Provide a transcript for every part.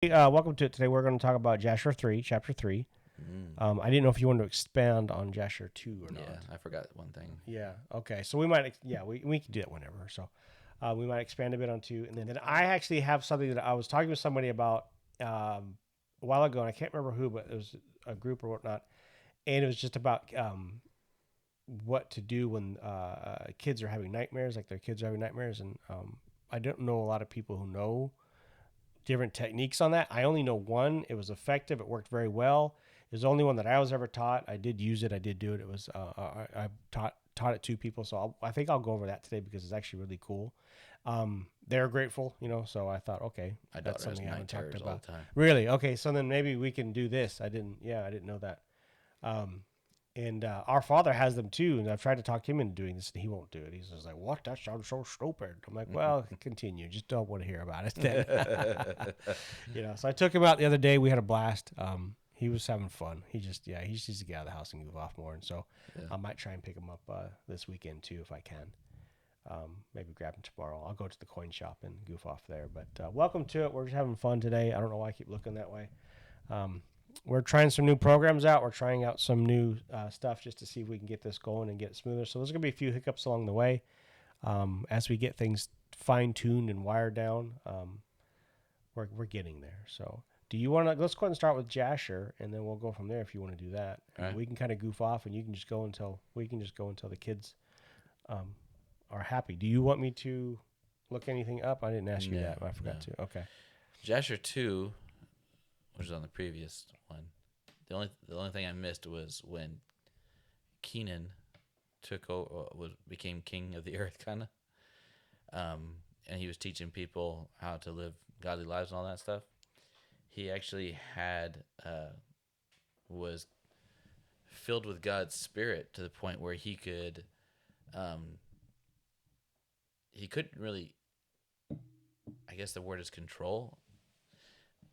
Welcome to it. Today we're going to talk about Jasher 3, Chapter 3. I didn't know if you wanted to expand on Jasher 2 or not. Yeah, I forgot one thing. Yeah, okay. So we might, we can do it whenever. So we might expand a bit on 2. And then I actually have something that I was talking with somebody about a while ago, and I can't remember who, but it was a group or whatnot. And it was just about what to do when kids are having nightmares, like their kids are having nightmares. And I don't know a lot of people who know different techniques on that. I only know one. It was effective. It worked very well. It was the only one that I was ever taught. I did use it. I did do it. It was I taught it to people. So I think I'll go over that today because it's actually really cool. They're grateful, So I thought, okay, that's something I haven't talked about. Really? Okay. So then maybe we can do this. I didn't know that. And our father has them too, and I've tried to talk him into doing this, and he won't do it. He's just like, "What? That sounds so stupid." I'm like, "Well, continue. Just don't want to hear about it then." So I took him out the other day. We had a blast. He was having fun. He just needs to get out of the house and goof off more. And so I might try and pick him up this weekend too if I can. Maybe grab him tomorrow. I'll go to the coin shop and goof off there. But welcome to it. We're just having fun today. I don't know why I keep looking that way. We're trying some new programs out. We're trying out some new stuff just to see if we can get this going and get it smoother. So there's going to be a few hiccups along the way as we get things fine-tuned and wired down. We're getting there. So do you want to, let's go ahead and start with Jasher, and then we'll go from there if you want to do that. Right. We can kind of goof off, and you can just go until the kids are happy. Do you want me to look anything up? I didn't ask you that. I forgot to. Okay. Jasher 2, which is on the previous one. The only thing I missed was when Kenan took over, became king of the earth, kind of, and he was teaching people how to live godly lives and all that stuff. He actually was filled with God's Spirit to the point where he couldn't really, I guess the word is control,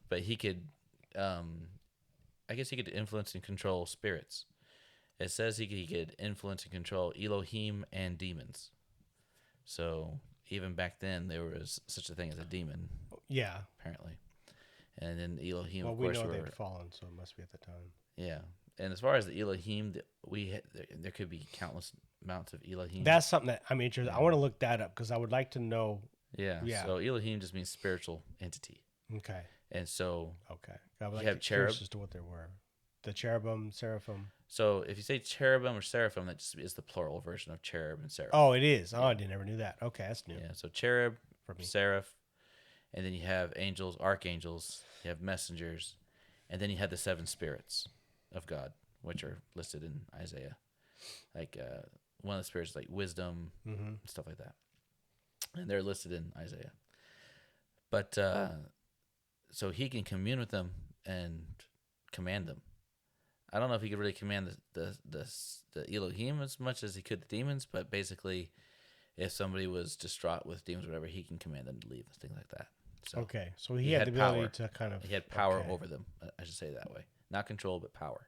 but he could. I guess he could influence and control spirits. It says he could influence and control Elohim and demons. So even back then, there was such a thing as a demon. Yeah. Apparently. And then Elohim, of course, we know they'd fallen, so it must be at the time. Yeah. And as far as the Elohim, there could be countless amounts of Elohim. That's something that I'm interested in. I want to look that up because I would like to know. Yeah. So Elohim just means spiritual entity. Okay. And so, I would like curious as to what they were. The cherubim, seraphim. So if you say cherubim or seraphim, that just is the plural version of cherub and seraph. Oh, it is. Oh, I never knew that. Okay, that's new. Yeah. So cherub, seraph, and then you have angels, archangels. You have messengers, and then you have the 7 spirits of God, which are listed in Isaiah. Like one of the spirits, like wisdom, and stuff like that, and they're listed in Isaiah. But so he can commune with them and command them. I don't know if he could really command the Elohim as much as he could the demons, but basically, if somebody was distraught with demons or whatever, he can command them to leave and things like that. So so he had the ability to kind of... He had power over them, I should say it that way. Not control, but power.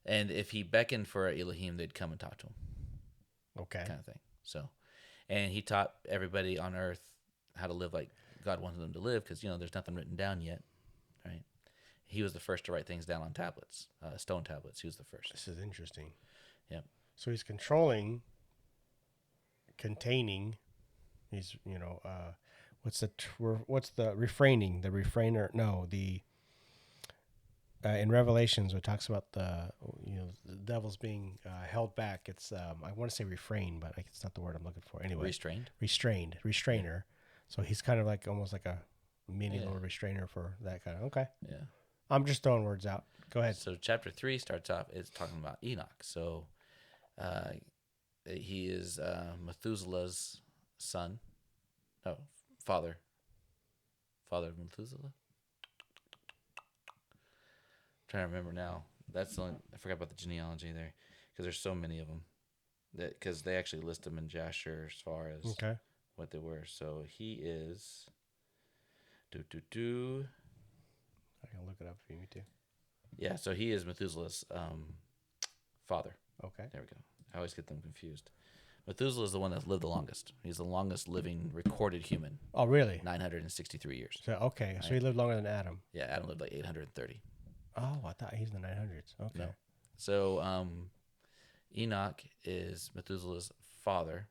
And if he beckoned for Elohim, they'd come and talk to him. Okay. Kind of thing. So, and he taught everybody on earth how to live like God wanted them to live because, there's nothing written down yet, right? He was the first to write things down on tablets, stone tablets. He was the first. This is interesting. Yep. So he's controlling, containing. He's, what's the refraining? The refrainer? No, in Revelations, it talks about the devil's being held back. It's I want to say refrain, but it's not the word I'm looking for. Anyway, restrainer. So he's kind of like almost like a mini little restrainer for that kind of. Okay. Yeah. I'm just throwing words out. Go ahead. So chapter 3 starts off. It's talking about Enoch. So he is Methuselah's son. No, father. Father of Methuselah. I'm trying to remember now. That's the only, I forgot about the genealogy there because there's so many of them. Because they actually list them in Jasher as far as what they were. So he is. I can look it up if you need to. Yeah, so he is Methuselah's father. Okay. There we go. I always get them confused. Methuselah is the one that lived the longest. He's the longest living recorded human, Oh, really? 963 years. So okay, so he lived longer than Adam. Yeah, Adam lived like 830. Oh, I thought he's in the 900s. Okay. No. So Enoch is Methuselah's father,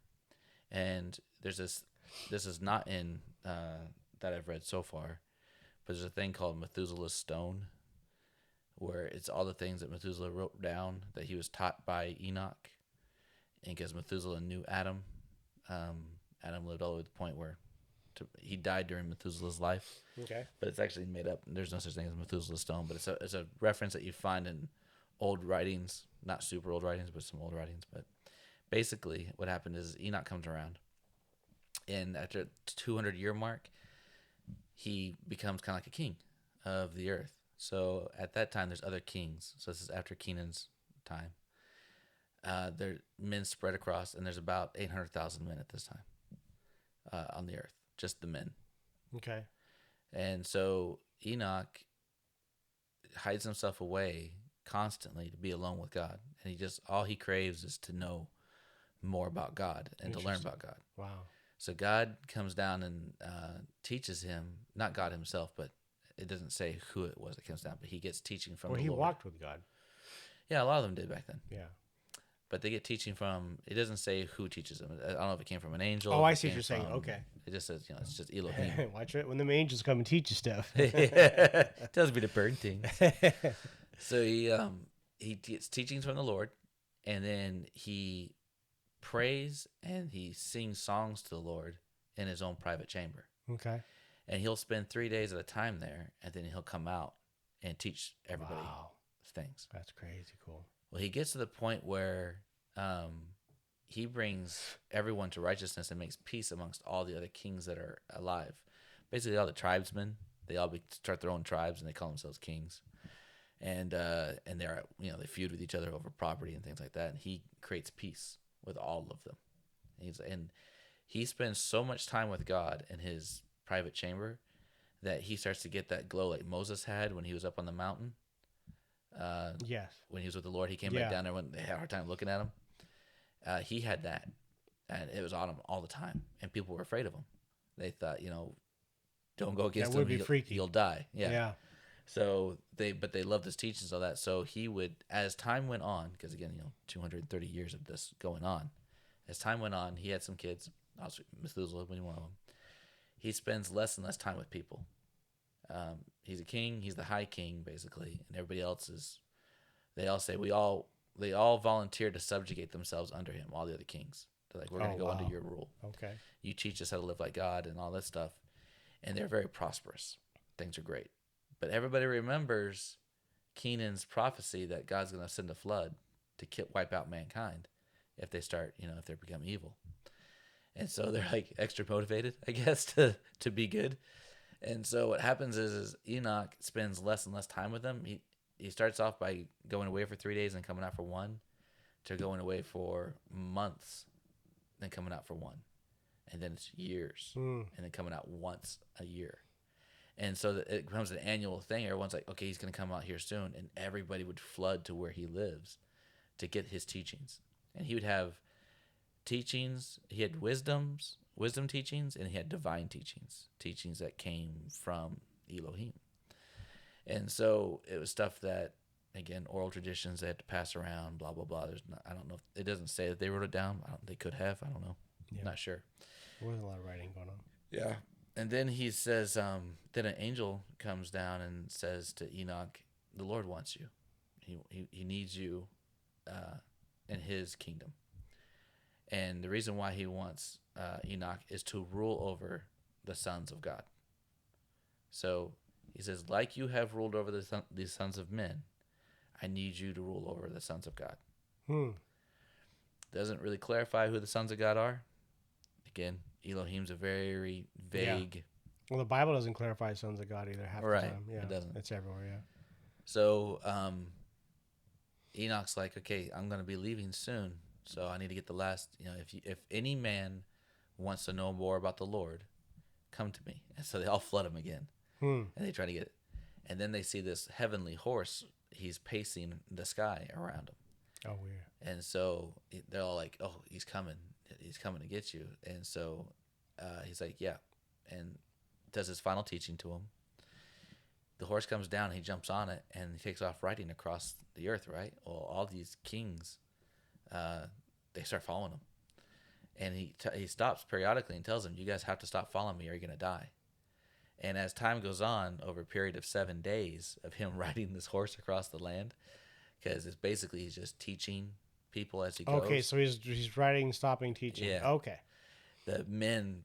and there's this. This is not in that I've read so far, but there's a thing called Methuselah's stone, where it's all the things that Methuselah wrote down that he was taught by Enoch. And because Methuselah knew Adam, Adam lived all the way to the point where he died during Methuselah's life. Okay. But it's actually made up. There's no such thing as Methuselah's stone, but it's a reference that you find in old writings, not super old writings, but some old writings. But basically, what happened is Enoch comes around, and after the 200-year mark, he becomes kind of like a king of the earth. So at that time, there's other kings. So this is after Kenan's time. Men spread across, and there's about 800,000 men at this time on the earth, just the men. Okay. And so Enoch hides himself away constantly to be alone with God, and all he craves is to know more about God and to learn about God. Wow. So God comes down and teaches him, not God himself, but it doesn't say who it was that comes down, but he gets teaching from the Lord. Well, he walked with God. Yeah, a lot of them did back then. Yeah. But they get teaching from, it doesn't say who teaches them. I don't know if it came from an angel. Oh, I see what you're saying. Okay. It just says, it's just Elohim. Watch it when the angels come and teach you stuff. Tells me to burn things. So he gets teachings from the Lord, and then he prays and he sings songs to the Lord in his own private chamber. Okay. And he'll spend 3 days at a time there, and then he'll come out and teach everybody things. That's crazy cool. Well, he gets to the point where he brings everyone to righteousness and makes peace amongst all the other kings that are alive. Basically, all the tribesmen, they all start their own tribes, and they call themselves kings. And they're they feud with each other over property and things like that. And he creates peace with all of them. And he spends so much time with God in his private chamber that he starts to get that glow like Moses had when he was up on the mountain. Yes. When he was with the Lord, he came back down there when they had a hard time looking at him. He had that, and it was on him all the time, and people were afraid of him. They thought, don't go against him. You'll die. Yeah. So they loved his teachings, all that. So he would, as time went on, because again, 230 years of this going on. As time went on, he had some kids. Methuselah being one of them. He spends less and less time with people. He's a king. He's the high king, basically, and everybody else is. They all say they all volunteered to subjugate themselves under him. All the other kings, they're like, we're going to go under your rule. Okay. You teach us how to live like God and all that stuff, and they're very prosperous. Things are great, but everybody remembers Kenan's prophecy that God's going to send a flood to wipe out mankind if they start, if they become evil, and so they're like extra motivated, I guess, to be good. And so what happens is Enoch spends less and less time with them. He starts off by going away for 3 days and coming out for one, to going away for months, then coming out for one. And then it's years, and then coming out once a year. And so it becomes an annual thing. Everyone's like, okay, he's going to come out here soon. And everybody would flood to where he lives to get his teachings. And he would have teachings. He had wisdom teachings, and he had divine teachings that came from Elohim. And so it was stuff that, again, oral traditions they had to pass around, blah, blah, blah. I don't know. It doesn't say that they wrote it down. They could have. I don't know. Yeah. Not sure. There wasn't a lot of writing going on. Yeah. And then he says, then an angel comes down and says to Enoch, the Lord wants you. He needs you in his kingdom. And the reason why he wants Enoch is to rule over the sons of God. So he says, like you have ruled over the sons of men, I need you to rule over the sons of God. Doesn't really clarify who the sons of God are. Again, Elohim's a very vague. Yeah. Well, the Bible doesn't clarify sons of God either half the time. Yeah, it doesn't. It's everywhere, yeah. So Enoch's like, okay, I'm going to be leaving soon, so I need to get the last, if any man wants to know more about the Lord, come to me. And so they all flood him again. And they try to get it. And then they see this heavenly horse. He's pacing the sky around him. Oh, weird. And so they're all like, oh, he's coming. he's coming to get you. And so he's like, yeah, and does his final teaching to him. The horse comes down, and he jumps on it, and he takes off riding across the earth, right? Well, all these kings, they start following him. And he stops periodically and tells them, you guys have to stop following me or you're going to die. And as time goes on, over a period of 7 days of him riding this horse across the land, because it's basically he's just teaching people as he goes. Okay, so he's riding, stopping, teaching. Yeah. Okay. The men,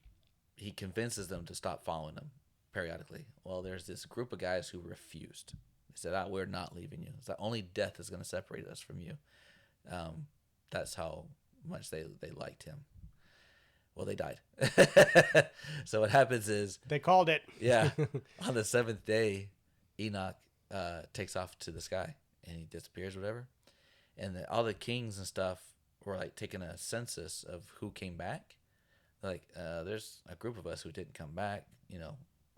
he convinces them to stop following him periodically. Well, there's this group of guys who refused. They said, we're not leaving you. It's like only death is going to separate us from you. That's how much they liked him. Well, they died. So what happens is... They called it. Yeah. On the 7th day, Enoch takes off to the sky, and he disappears, whatever. And all the kings and stuff were like taking a census of who came back. They're like, there's a group of us who didn't come back. You know,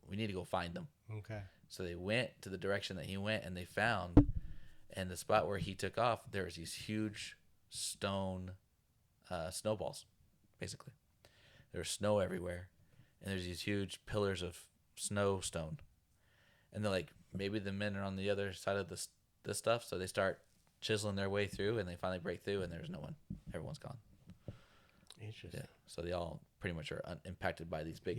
we need to go find them. Okay. So they went to the direction that he went, and they found, and the spot where he took off, there was these huge stone snowballs, basically. There's snow everywhere, and there's these huge pillars of stone. And they're like, maybe the men are on the other side of this stuff, so they start chiseling their way through, and they finally break through, and there's no one. Everyone's gone. Interesting. Yeah. So they all pretty much are impacted by these big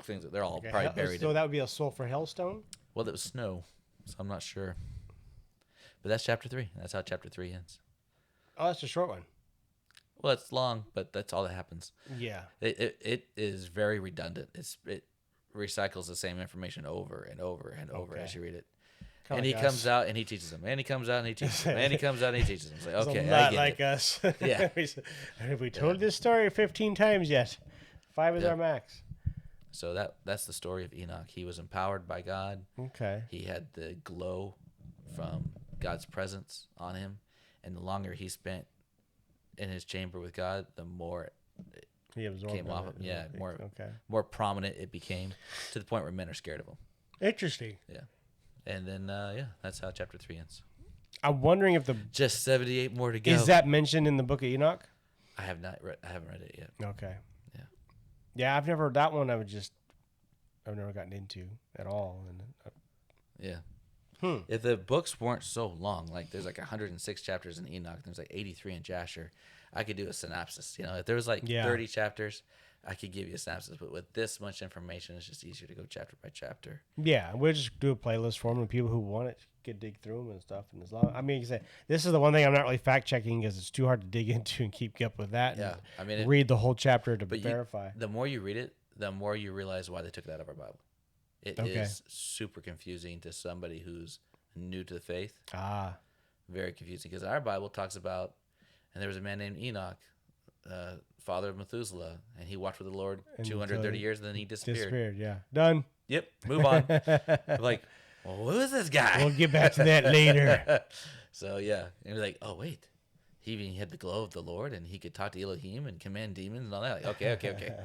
things. They're all Okay. probably buried. So that would be a sulfur hailstone? Well, it was snow, so I'm not sure. But that's chapter 3. That's how chapter 3 ends. Oh, that's a short one. Well, it's long, but that's all that happens. Yeah. It is very redundant. It recycles the same information over and over and over as you read it. Kinda and he like comes us. out and he teaches them. And he comes out and he teaches them. And he comes out and he teaches them. It's like, It's okay, a lot I get like it. us. Yeah. Have we told this story 15 times yet? 5 is our max. So that's the story of Enoch. He was empowered by God. Okay. He had the glow from God's presence on him. And the longer he spent in his chamber with God, the more He absorbed came off it. him. Yeah, more prominent it became, to the point where men are scared of him. Interesting. Yeah. And then, that's how chapter 3 ends. I'm wondering if Just 78 more to go. is that mentioned in the book of Enoch? I haven't read it yet. Okay. Yeah. Yeah, I've never gotten into at all. And Yeah. If the books weren't so long, like there's like 106 chapters in Enoch, there's like 83 in Jasher, I could do a synopsis. You know, if there was like 30 chapters, I could give you a synopsis. But with this much information, it's just easier to go chapter by chapter. Yeah, we'll just do a playlist for them, and people who want it could dig through them and stuff. And as long, I mean, this is the one thing I'm not really fact checking because it's too hard to dig into and keep up with that. Yeah, I mean, read the whole chapter to verify. The more you read it, the more you realize why they took it out of our Bible. It is super confusing to somebody who's new to the faith. Very confusing, because our Bible talks about, and there was a man named Enoch, father of Methuselah, and he walked with the Lord 230 years, and then he disappeared. Yeah, done. Yep, move on. Like, well, who is this guy? We'll get back to that later. So yeah, and we're like, oh wait, he even had the glow of the Lord, and he could talk to Elohim and command demons and all that. Like, okay.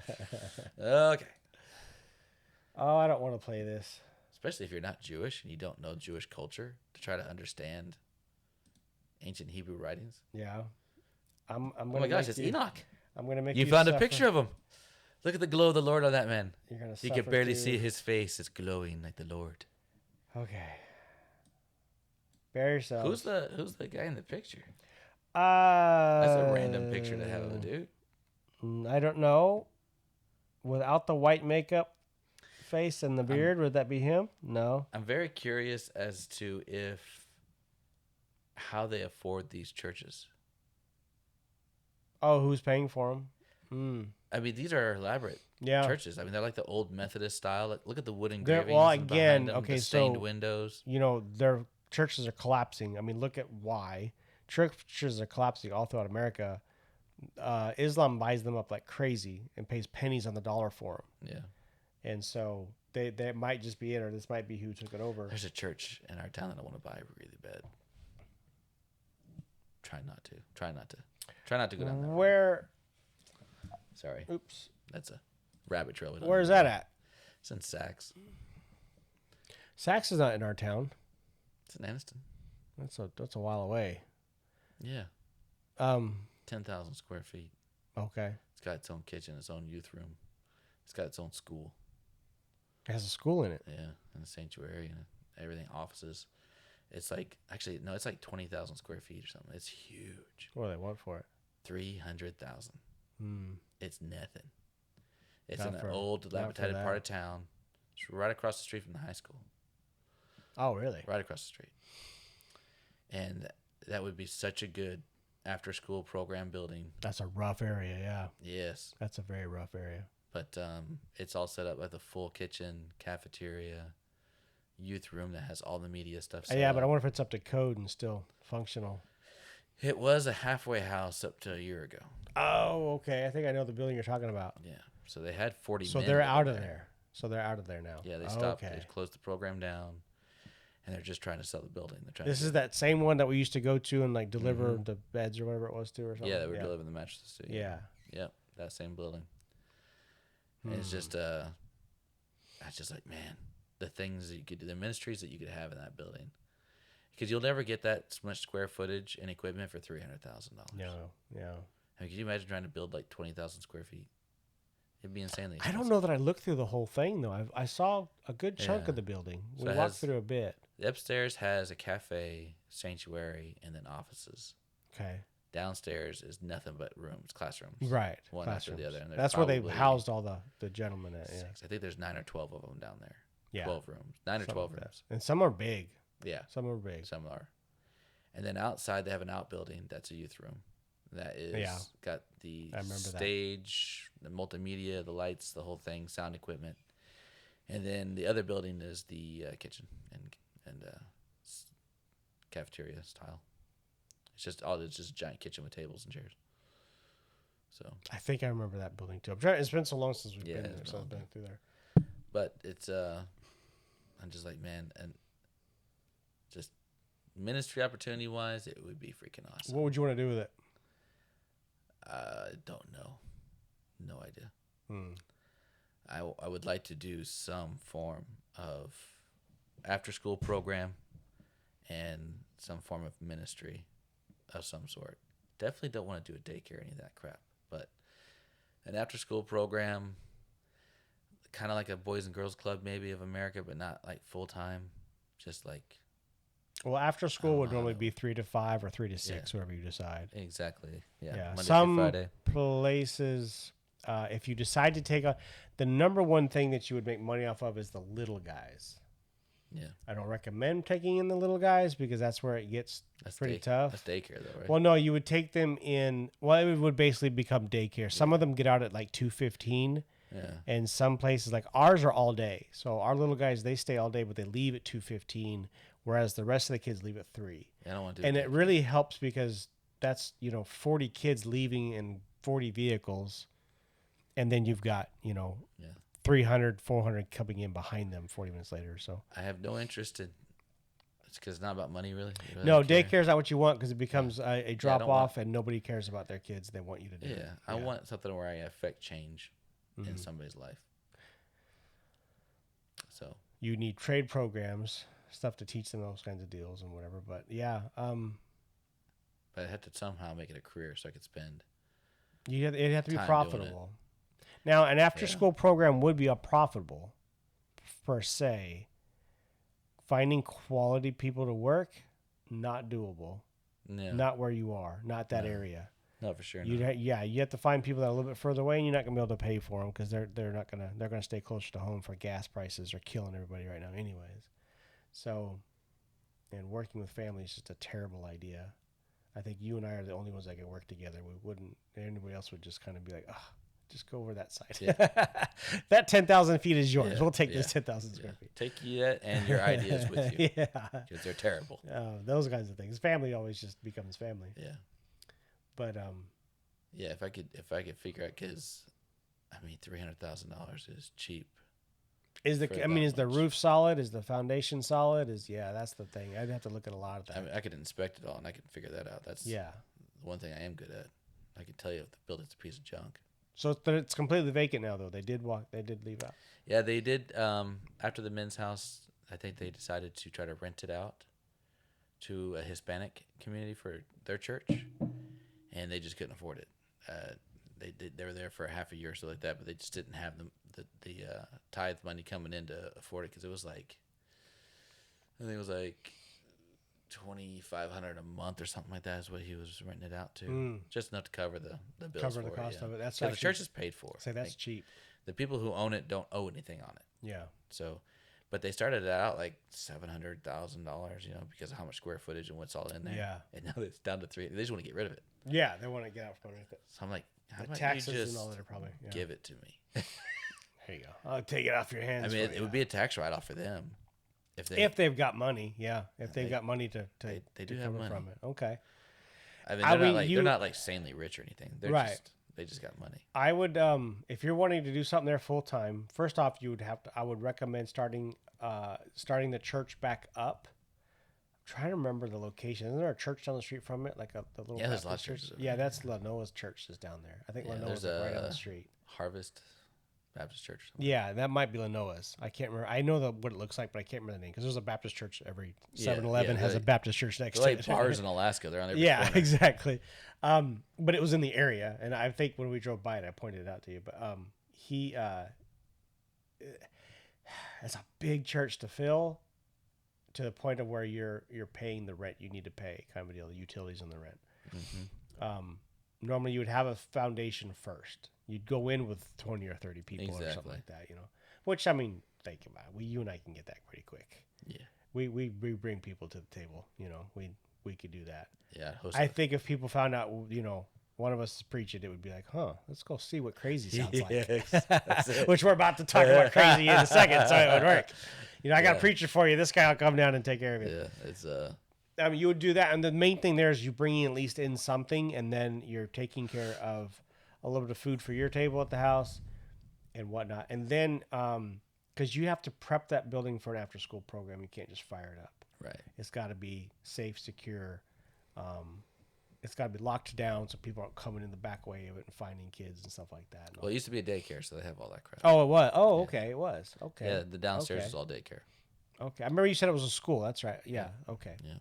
Oh, I don't want to play this. Especially if you're not Jewish and you don't know Jewish culture, to try to understand ancient Hebrew writings. Yeah. I'm oh my gosh, it's Enoch. I'm going to make you found a picture of him. Look at the glow of the Lord on that man. You're gonna you can barely see his face. It's glowing like the Lord. Okay. Bear yourself. Who's the guy in the picture? That's a random picture to have of a dude. I don't know. Without the white makeup face and the beard, would that be him? No. I'm very curious as to how they afford these churches. Oh, who's paying for them? I mean, these are elaborate churches. I mean, they're like the old Methodist style. Look at the wood engravings. Well, again, them, okay, the stained windows. You know, their churches are collapsing. I mean, look at why. Churches are collapsing all throughout America. Islam buys them up like crazy and pays pennies on the dollar for them. Yeah. And so they might just be it, or this might be who took it over. There's a church in our town that I want to buy really bad. Try not to go down there. Where? Sorry. Oops. That's a rabbit trail. Where is that at? It's in Saks. Saks is not in our town. It's in Anniston. That's a while away. Yeah. 10,000 10,000 square feet. Okay. It's got its own kitchen, its own youth room. It's got its own school. It has a school in it. Yeah, and a sanctuary and everything, offices. It's like actually no, it's like 20,000 square feet or something. It's huge. What do they want for it? 300,000. Hmm. It's nothing. It's Not in an for- old, not for dilapidated that. part of town. It's right across the street from the high school. Oh, really? Right across the street. And that would be such a good after-school program building. That's a rough area. Yeah. Yes, That's a very rough area. but it's all set up with a full kitchen, cafeteria, youth room that has all the media stuff set Yeah, up. but I wonder if it's up to code and still functional. It was a halfway house up to a year ago. Oh, okay. I think I know the building you're talking about. Yeah. So they had 40 So men they're living out of there. So they're out of there now. Yeah, they stopped. Okay. They closed the program down, and they're just trying to sell the building. They're trying. This to is that same one that we used to go to and like deliver Mhm. the beds or whatever it was to or something. Yeah, they were delivering the mattresses to. Yeah. Yep, that same building. And it's just I was just like, man, the things that you could do, the ministries that you could have in that building, because you'll never get that much square footage and equipment for $300,000. No. Yeah. I mean, could you imagine trying to build like 20,000 square feet? It'd be insanely I expensive. don't know that I looked through the whole thing though. I saw a good chunk Yeah. of the building. So We it walked has- through a bit. The upstairs has a cafe, sanctuary, and then offices. Okay. Downstairs is nothing but rooms, classrooms. Right. One after the other. And there's That's where they probably housed all the gentlemen at. Yeah. 6. I think there's 9 or 12 of them down there. Yeah. 12 rooms. 9 or Something 12 like that. rooms. And some are big. Yeah. Some are big. Some are. And then outside they have an outbuilding that's a youth room. That is got the I remember that. stage, the multimedia, the lights, the whole thing, sound equipment. And then the other building is the kitchen and cafeteria style. It's just a giant kitchen with tables and chairs. So, I think I remember that building too. I'm trying. It's been so long since we've been Yeah, there, it's so been I've a been through there. but it's I'm just like, man, and just ministry opportunity wise, it would be freaking awesome. What would you want to do with it? Don't know, no idea. Hmm. I would like to do some form of after school program and some form of ministry of some sort. Definitely don't want to do a daycare or any of that crap, but an after school program, kind of like a Boys and Girls Club maybe of America, but not like full time, just like Well, after school don't would know. normally be 3 to 5 or 3 to 6, whatever you decide. exactly Yeah. Monday Some through Friday. places, if you decide to take on the number one thing that you would make money off of is the little guys. Yeah, I don't recommend taking in the little guys because that's where it gets that's pretty tough. That's daycare though, right? Well, no, you would take them in. Well, it would basically become daycare. Some of them get out at like 2:15, yeah, and some places like ours are all day. So our little guys they stay all day, but they leave at 2:15, whereas the rest of the kids leave at 3. I don't want to do And daycare. it really helps because that's 40 kids leaving in 40 vehicles, and then you've got Yeah. 300, 400 coming in behind them 40 minutes later. So I have no interest in. It's because it's not about money, really. You really no, don't care. daycare is not what you want because it becomes a drop don't off, and nobody cares about their kids. They want you to do it. Yeah, I want something where I affect change in Mhm. somebody's life. So You need trade programs, stuff to teach them those kinds of deals and whatever. But yeah, but I had to somehow make it a career so I could spend. it'd have to be Time doing profitable. Now, an after-school program would be a profitable, per se. Finding quality people to work, not doable. No, Not where you are, not that No. area. no, for sure. You Not. you have to find people that are a little bit further away, and you're not gonna be able to pay for them because they're gonna stay closer to home for gas prices are killing everybody right now, anyways. So, and working with family is just a terrible idea. I think you and I are the only ones that can work together. We wouldn't. Anybody else would just kind of be like, oh, just go over that side. Yeah. That 10,000 feet is yours. Yeah, We'll take yeah, this 10,000 Yeah. square feet. Take that and your ideas with you Yeah. because they're terrible. Those kinds of things. Family always just becomes family. Yeah, But yeah. If I could figure out, because I mean, $300,000 is cheap. is For the that is the much. roof solid? Is the foundation solid? That's the thing. I'd have to look at a lot of that. I mean, I could inspect it all and I could figure that out. That's Yeah. one thing I am good at. I can tell you if the building's a piece of junk. So it's completely vacant now, though. They did leave out. Yeah, they did. After the men's house, I think they decided to try to rent it out to a Hispanic community for their church, and they just couldn't afford it. they were there for a half a year or so like that, but they just didn't have the tithe money coming in to afford it because it was like I think it was like $2,500 a month or something like that is what he was renting it out to, just enough to cover the bills Cover for the cost it, of it. That's the actually, church is paid for. say that's cheap. The people who own it don't owe anything on it. Yeah. So, but they started it out like $700,000, because of how much square footage and what's all in there. Yeah. And now it's down to $3. They just want to get rid of it. Yeah, they want to get out from underneath it. So I'm like, how The about taxes you just and all that are probably give it to me? There you go. I'll take it off your hands. I mean, it would be a tax write-off for them if they've got money. Yeah, if they've got money to they do have money from it. Okay. I mean, they're not like sanely rich or anything. They're right. They just got money. I would, if you're wanting to do something there full time, first off, I would recommend starting the church back up. I'm trying to remember the location. Isn't there a church down the street from it? Like the little there's Baptist lots of church? churches. Yeah, that's Lenoa's church is down there. I think Lenoa's right down the street. Harvest Baptist Church. Yeah, that might be Lenoa's. I can't remember. I know what it looks like, but I can't remember the name because there's a Baptist church. Every 7-Eleven has a Baptist church next to it. Like bars in Alaska. They're on every yeah, corner. exactly. But it was in the area, and I think when we drove by it, I pointed it out to you. But it's a big church to fill, to the point of where you're paying the rent you need to pay, kind of a deal, the utilities and the rent. Mm-hmm. Normally, you would have a foundation first. You'd go in with 20 or 30 people or something like that, Which, I mean, think about it. You and I can get that pretty quick. Yeah. We bring people to the table. We could do that. Yeah. I think if people found out, one of us is preaching, it would be like, let's go see what crazy sounds like. Which we're about to talk about crazy in a second, so it would work. I got a preacher for you. This guy will come down and take care of it. Yeah, it's I mean, you would do that, and the main thing there is you bringing at least in something, and then you're taking care of a little bit of food for your table at the house and whatnot. And then, because you have to prep that building for an after-school program, you can't just fire it up. right. It's got to be safe, secure. It's got to be locked down so people aren't coming in the back way of it and finding kids and stuff like that. Well, it used to be a daycare, so they have all that crap. Oh, it was. Oh, okay, it was. Okay. Yeah, the downstairs Okay. was all daycare. Okay, I remember you said it was a school. That's right. Yeah. Okay. Yeah.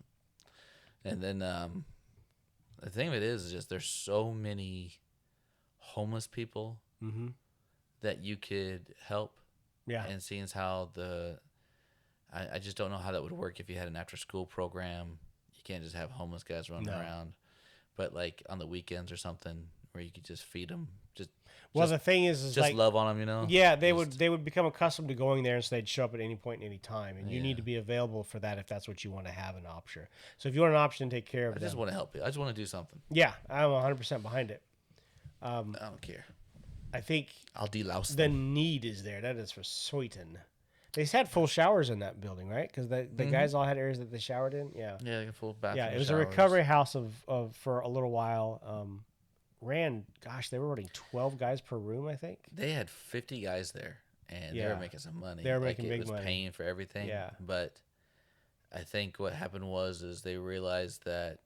And then the thing of it is just there's so many homeless people that you could help. Yeah. And seeing as how I just don't know how that would work if you had an after school program. You can't just have homeless guys running around. But like on the weekends or something where you could just feed them. The thing is just like, love on them, Yeah, they would become accustomed to going there, and so they'd show up at any point, any time, and you Yeah. need to be available for that if that's what you want to have an option. So if you want an option, take care of I them. just want to help you. I just want to do something. Yeah, I'm 100% behind it. I don't care. I think I'll delouse the them. need is there. That is for certain. They had full showers in that building, right? Because the guys all had areas that they showered in. Yeah. Yeah, like a full bathroom. Yeah, it was showers. a recovery house of for a little while. They were running 12 guys per room, I think. They had 50 guys there, and they were making some money. They were making big money. It was paying for everything. Yeah. But I think what happened was they realized that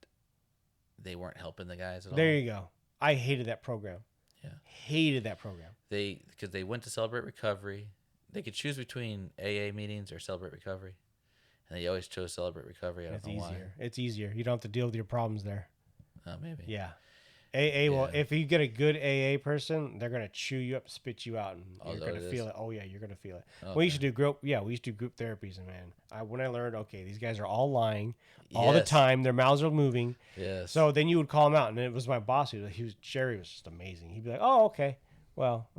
they weren't helping the guys at all. There you go. I hated that program. Yeah. Hated that program. Because they went to Celebrate Recovery. They could choose between AA meetings or Celebrate Recovery, and they always chose Celebrate Recovery. I don't know easier. It's easier. You don't have to deal with your problems there. Maybe. Yeah. AA will, if you get a good AA person, they're gonna chew you up, spit you out, and you're gonna feel it. Oh yeah, you're gonna feel it. Okay. We used to do group therapies, and man, when I learned, okay, these guys are all lying all the time, their mouths are moving. Yes. So then you would call them out, and it was my boss Jerry was just amazing. He'd be like, oh okay, well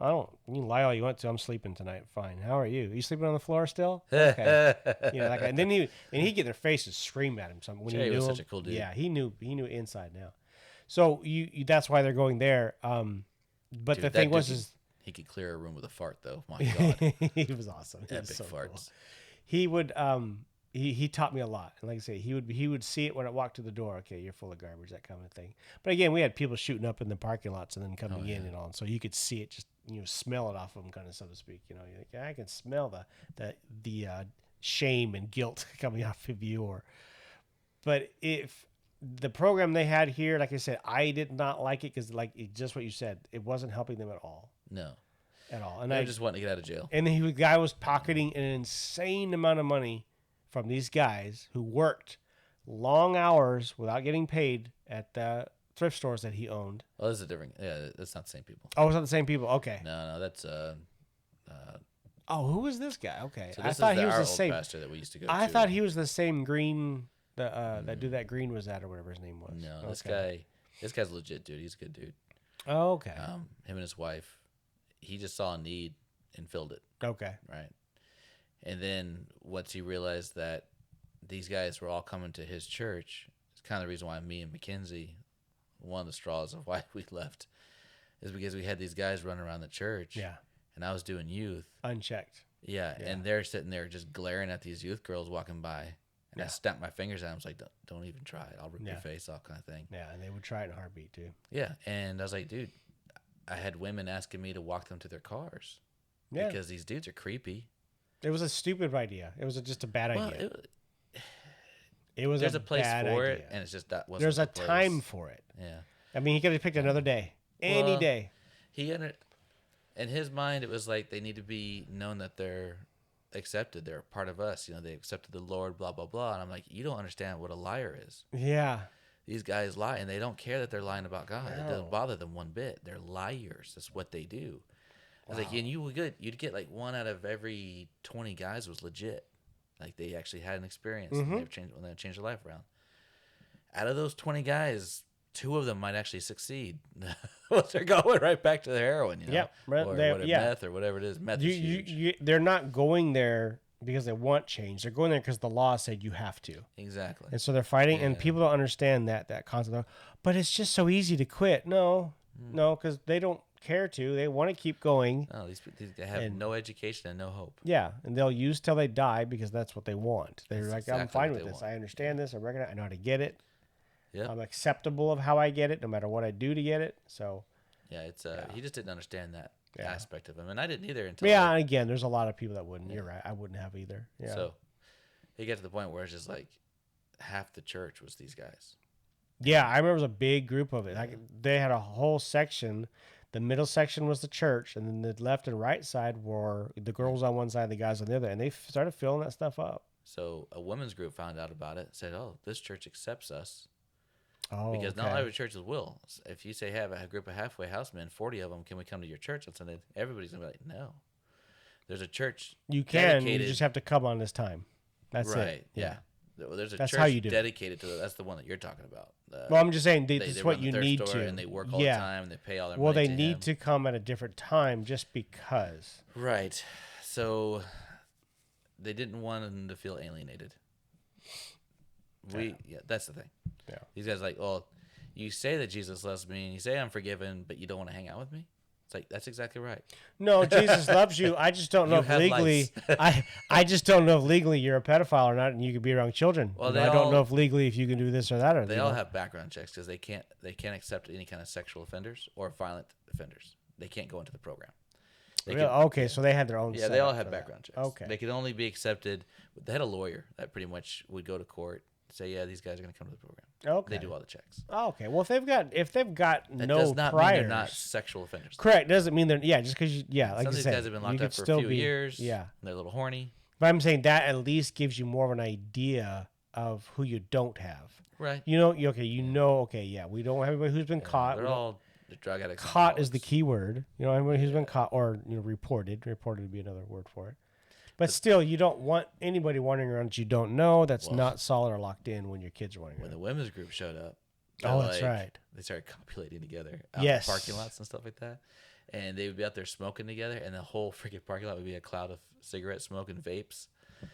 you can lie all you want to. I'm sleeping tonight. Fine. How are you? Are you sleeping on the floor still? Okay. That guy. And then he'd get their faces scream at him. When Jerry he knew was him. such a cool dude. Yeah, he knew inside now. So you that's why they're going there. But Dude, the thing he could clear a room with a fart though. My God, he was awesome. He epic was so farts. Cool. He would he taught me a lot. And like I say, he would see it when I walked to the door. Okay, you're full of garbage, that kind of thing. But again, we had people shooting up in the parking lots and then coming in and all, so you could see it, just smell it off of them, kind of so to speak. You're like, I can smell the shame and guilt coming off of you. But if the program they had here, like I said, I did not like it because, just what you said, it wasn't helping them at all. No. At all. And I just wanted to get out of jail. And the guy was pocketing an insane amount of money from these guys who worked long hours without getting paid at the thrift stores that he owned. Oh, this is a different. Yeah, it's not the same people. Oh, it's not the same people. Okay. No, that's Oh, who was this guy? Okay, So I this thought is he was our the old same. pastor that we used to go I to. thought he was the same Green. That dude that Green was at, or whatever his name was. No, Okay. this guy's legit, dude. He's a good dude. Oh, okay. Him and his wife, he just saw a need and filled it. Okay. Right. And then once he realized that these guys were all coming to his church, it's kind of the reason why me and Mackenzie, one of the straws of why we left, is because we had these guys running around the church. Yeah. And I was doing youth. Unchecked. Yeah. And they're sitting there just glaring at these youth girls walking by. And I snapped my fingers at them. I was like, don't even try it. I'll rip your face off, kind of thing. Yeah, and they would try it in a heartbeat, too. Yeah. And I was like, dude, I had women asking me to walk them to their cars. Yeah. Because these dudes are creepy. It was a stupid idea. It was just a bad idea. It was there's a place for idea. it, and it's just that wasn't. There's a the place. time for it. Yeah. I mean, he could have picked another day, any day. In his mind, it was like they need to be known that they're accepted. They're a part of us. They accepted the Lord. Blah blah blah. And I'm like, you don't understand what a liar is. Yeah. These guys lie, and they don't care that they're lying about God. No. It doesn't bother them one bit. They're liars. That's what they do. I was like, and you'd get like 1 out of every 20 guys was legit. Like they actually had an experience. Mm-hmm. And they changed their life around. Out of those 20 guys, 2 of them might actually succeed. They're going right back to the heroin, Yep. or meth or whatever it is. Meth is huge. They're not going there because they want change. They're going there because the law said you have to. Exactly. And so they're fighting, and people don't understand that concept. But it's just so easy to quit. No, because they don't care to. They want to keep going. No, these they have no education and no hope. Yeah, and they'll use till they die because that's what they want. They're like, exactly I'm fine what with they this. want. I understand this. I recognize. I know how to get it. Yeah. I'm acceptable of how I get it, no matter what I do to get it. So. Yeah, he just didn't understand that aspect of him, and I didn't either until. Yeah, and again, there's a lot of people that wouldn't. You're right. I wouldn't have either. Yeah. So, he got to the point where it's just like half the church was these guys. Yeah, I remember it was a big group of it. Like they had a whole section. The middle section was the church, and then the left and right side were the girls on one side, the guys on the other, and they started filling that stuff up. So a women's group found out about it, said, "Oh, this church accepts us." Oh, because okay. not every church will. If you say have a group of halfway housemen, 40 of them, can we come to your church on Sunday? Everybody's gonna be like, no. There's a church. You can. You just have to come on this time. That's right. it. Yeah. There's a That's church how you do dedicated to it. That's the one that you're talking about. Well, I'm just saying they this is run what the you thrift need store to. and they work all the time and they pay all their money. Well, they to need him. to come at a different time just because. Right. So they didn't want them to feel alienated. That's the thing. Yeah. These guys are like, oh, you say that Jesus loves me and you say I'm forgiven, but you don't want to hang out with me? It's like, that's exactly right. No, Jesus loves you. I just don't know if legally I just don't know if legally you're a pedophile or not, and you could be around children. Well, I don't know if legally if you can do this or that. Or they all have background checks because they can't accept any kind of sexual offenders or violent offenders. They can't go into the program. Okay, so they had their own. Yeah, they all have background checks. Okay, they could only be accepted. They had a lawyer that pretty much would go to court, say, yeah, these guys are going to come to the program. Okay, they do all the checks. Okay, well, if they've got that no does not priors, mean they're not sexual offenders. Correct. Doesn't mean they're just because like some I of these said, guys have been locked up for a few years. Yeah, and they're a little horny. But I'm saying that at least gives you more of an idea of who you don't have. Right. We don't have anybody who's been caught. They're all the drug addicts. Caught is the key word. Anybody who's been caught or reported. Reported would be another word for it. But still, you don't want anybody wandering around that you don't know that's not solid or locked in when your kids are wandering around. When the women's group showed up. That's right. They started copulating together out in parking lots and stuff like that. And they would be out there smoking together, and the whole freaking parking lot would be a cloud of cigarette smoke and vapes.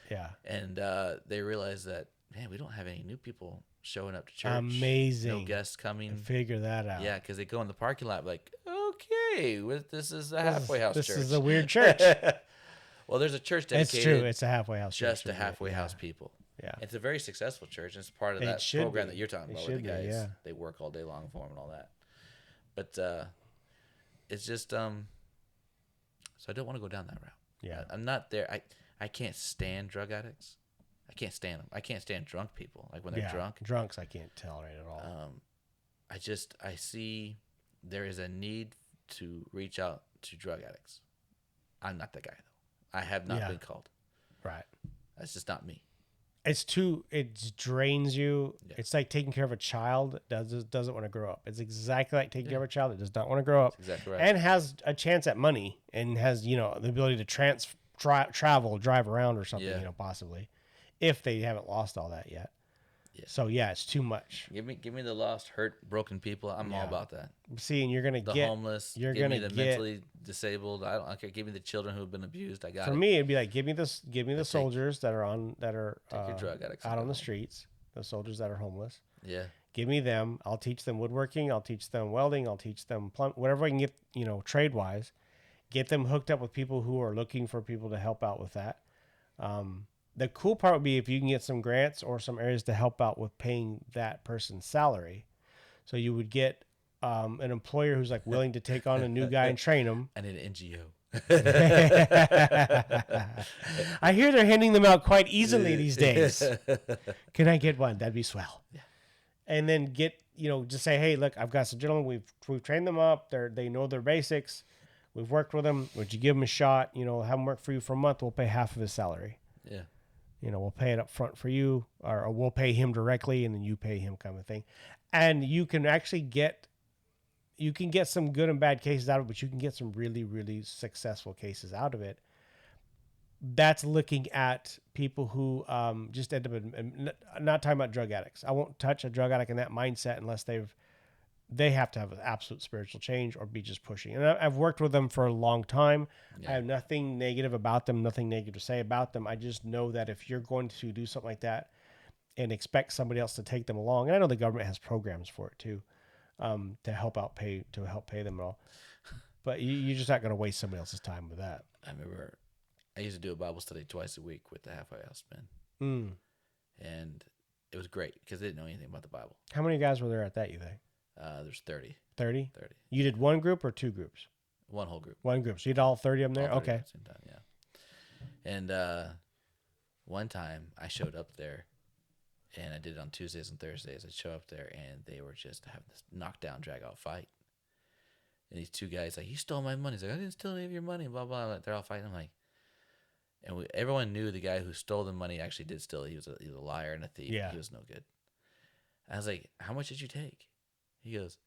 Yeah. And they realized that, man, we don't have any new people showing up to church. Amazing. No guests coming. Figure that out. Yeah, because they go in the parking lot like, okay, this is a halfway house church. This is a weird church. Well, there's a church dedicated. It's true. It's a halfway house church. Just to halfway house people. Yeah. It's a very successful church. And it's part of that program that you're talking about where the guys, they work all day long for them and all that. But it's just, so I don't want to go down that route. Yeah. I'm not there. I can't stand drug addicts. I can't stand them. I can't stand drunk people. Like when they're drunk. Drunks I can't tolerate at all. I see there is a need to reach out to drug addicts. I'm not that guy, though. I have not been called. Right. That's just not me. it drains you. Yeah. It's like taking care of a child that doesn't want to grow up. It's exactly like taking care of a child that does not want to grow up. That's exactly right. And has a chance at money and has, the ability to travel, drive around or something, Yeah. Possibly, if they haven't lost all that yet. Yeah. So yeah, it's too much. Give me the lost, hurt, broken people. I'm all about that. See, and you're gonna The get homeless. You're give gonna me the get mentally disabled. I don't care. Give me the children who have been abused. I got for it. me. It'd be like give me the soldiers that are Take your drug addicts out on the home. streets. The soldiers that are homeless. Yeah. Give me them. I'll teach them woodworking. I'll teach them welding. I'll teach them whatever I can get, trade wise. Get them hooked up with people who are looking for people to help out with that. The cool part would be if you can get some grants or some areas to help out with paying that person's salary. So you would get an employer who's like willing to take on a new guy and train him. And an NGO. I hear they're handing them out quite easily these days. Can I get one? That'd be swell. Yeah. And then get, just say, hey, look, I've got some gentlemen. We've trained them up. They know their basics. We've worked with them. Would you give them a shot? Have them work for you for a month. We'll pay half of his salary. Yeah. We'll pay it up front for you, or we'll pay him directly, and then you pay him, kind of thing. And you can actually get some good and bad cases out of it, but you can get some really, really successful cases out of it. That's looking at people who just end up not talking about drug addicts. I won't touch a drug addict in that mindset unless they have to have an absolute spiritual change or be just pushing. And I've worked with them for a long time. Yeah. I have nothing negative about them, nothing negative to say about them. I just know that if you're going to do something like that and expect somebody else to take them along, and I know the government has programs for it too, to help pay them all. But you're just not going to waste somebody else's time with that. I remember I used to do a Bible study twice a week with the Halfway House men. And it was great because they didn't know anything about the Bible. How many guys were there at that, you think? There's 30. 30? You did one group or two groups? One whole group. One group. So you did all 30 of them there? Okay. At the same time, yeah. And one time I showed up there, and I did it on Tuesdays and Thursdays. I'd show up there, and they were just having this knockdown, drag-out fight. And these two guys, like, you stole my money. He's like, I didn't steal any of your money, blah, blah. Like, they're all fighting. I'm like, and everyone knew the guy who stole the money actually did steal it. He was a liar and a thief. Yeah. He was no good. I was like, how much did you take? He goes,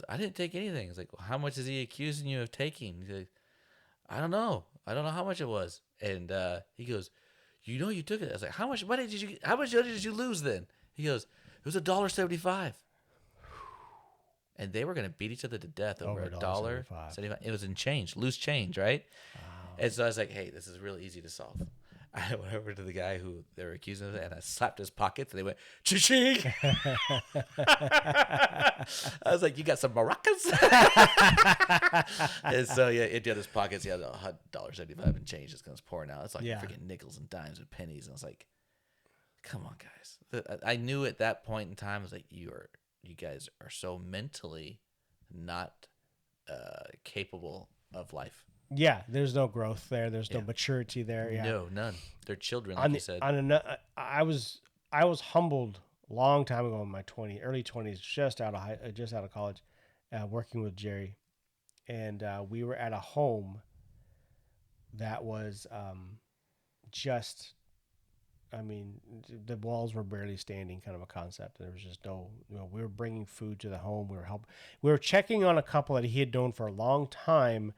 I didn't take anything. I was like, well, how much is he accusing you of taking? He's like, I don't know how much it was. And he goes, you took it. I was like, how much money did you lose then? He goes, it was $1.75. And they were going to beat each other to death over $1.75. It was in change, loose change, right? Wow. And so I was like, hey, this is really easy to solve. I went over to the guy who they were accusing of it, and I slapped his pockets, and they went, cha-ching! I was like, you got some maracas? And so, yeah, it had his pockets. He had $1.75 in change just because pouring out. It's like freaking nickels and dimes and pennies. And I was like, come on, guys. I knew at that point in time, I was like, you guys are so mentally not capable of life. Yeah, there's no growth there. There's no maturity there. Yeah. No, none. They're children, like you said. I was humbled a long time ago in my early 20s, just out of college, working with Jerry, and we were at a home that was the walls were barely standing, kind of a concept. There was just no, we were bringing food to the home. We were checking on a couple that he had known for a long time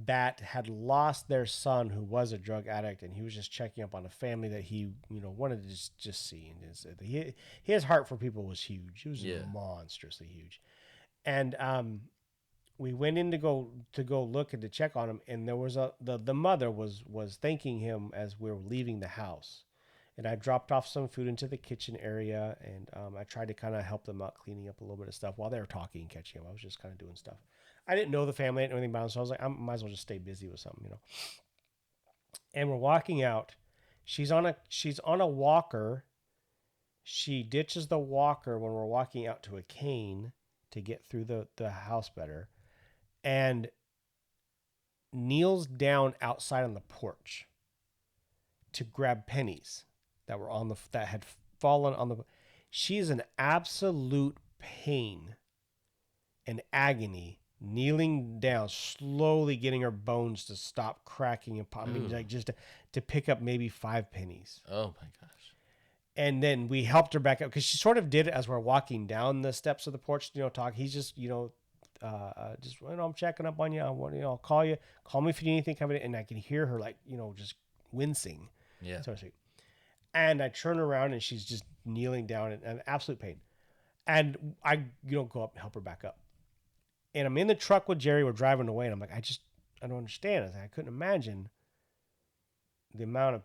that had lost their son, who was a drug addict, and he was just checking up on a family that he, wanted to just see. And his heart for people was huge. It was monstrously huge. And we went in to go look and to check on him, and there was the mother was thanking him as we were leaving the house. And I dropped off some food into the kitchen area, and I tried to kind of help them out, cleaning up a little bit of stuff while they were talking and catching up. I was just kind of doing stuff. I didn't know the family, I didn't know anything about them, so I was like, I might as well just stay busy with something, And we're walking out. She's on a walker. She ditches the walker when we're walking out to a cane to get through the house better, and kneels down outside on the porch to grab pennies that were that had fallen on the. She's in absolute pain and agony, kneeling down, slowly getting her bones to stop cracking and popping, like just to pick up maybe 5 pennies. Oh my gosh! And then we helped her back up because she sort of did it as we're walking down the steps of the porch, talk. He's just, just, I'm checking up on you. I want, I'll call you. Call me if you need anything coming in. And I can hear her like, just wincing. Yeah. So to speak. And I turn around and she's just kneeling down in absolute pain. And I, go up and help her back up. And I'm in the truck with Jerry. We're driving away. And I'm like, I don't understand. I couldn't imagine the amount of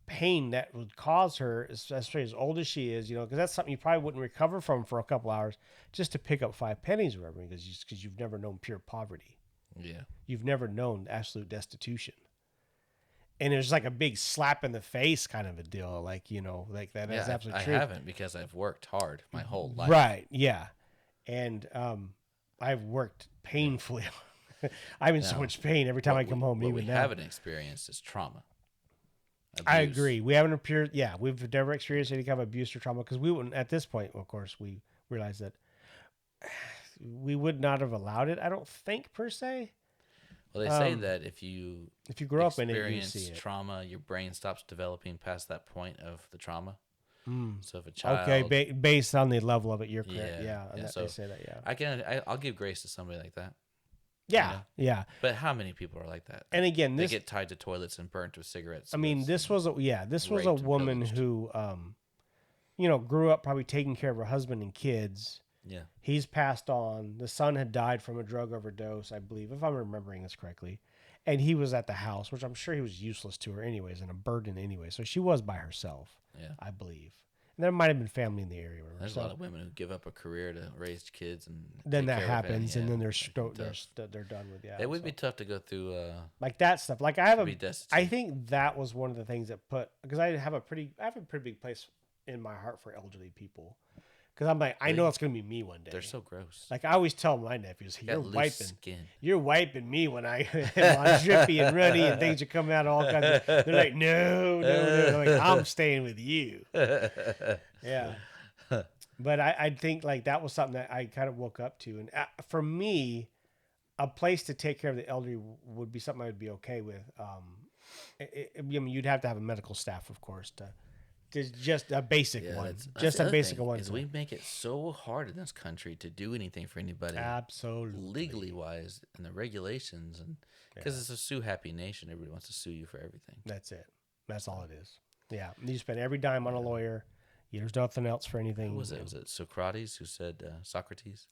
pain that would cause her, especially as old as she is, because that's something you probably wouldn't recover from for a couple hours just to pick up 5 pennies or whatever, because you've never known pure poverty. Yeah. You've never known absolute destitution. And there's like a big slap in the face kind of a deal, like, like that is absolutely true. I haven't, because I've worked hard my whole life. Right. Yeah. And I've worked painfully. I'm in so much pain every time I come home. What even we now. haven't experienced is trauma. Abuse. I agree. We haven't appeared. Yeah, we've never experienced any kind of abuse or trauma because we wouldn't. At this point, of course, we realized that we would not have allowed it. I don't think per se. Well, they say that if you grow up in it, you see it. Trauma, your brain stops developing past that point of the trauma. So if a child, based on the level of it, you're correct. Yeah, so they say that. Yeah, I'll give grace to somebody like that. Yeah, yeah. But how many people are like that? And again, they get tied to toilets and burnt with cigarettes. I mean, this was a woman who, grew up probably taking care of her husband and kids. Yeah. He's passed on. The son had died from a drug overdose, I believe, if I'm remembering this correctly. And he was at the house, which I'm sure he was useless to her anyways and a burden anyway. So she was by herself, I believe. And there might have been family in the area. There's a lot of women who give up a career to raise kids, and then that happens, and then they're done with it. Would be tough to go through like that stuff. Like I think that was one of the things that because I have a pretty big place in my heart for elderly people. Because I'm like, I know it's gonna be me one day. They're so gross. Like I always tell my nephews, you're wiping me when I'm all drippy and runny and things are coming out all kinds of. They're like, no. Like, I'm staying with you. Yeah. But I think like that was something that I kind of woke up to, and for me, a place to take care of the elderly would be something I would be okay with. I mean, you'd have to have a medical staff, of course, to just a basic one. Just a basic one. Is we make it so hard in this country to do anything for anybody. Absolutely. Legally wise, and the regulations, and because it's a sue happy nation, everybody wants to sue you for everything. That's it. That's all it is. Yeah, you spend every dime on a lawyer. There's nothing else for anything. Who was it? Was it Socrates who said Socrates?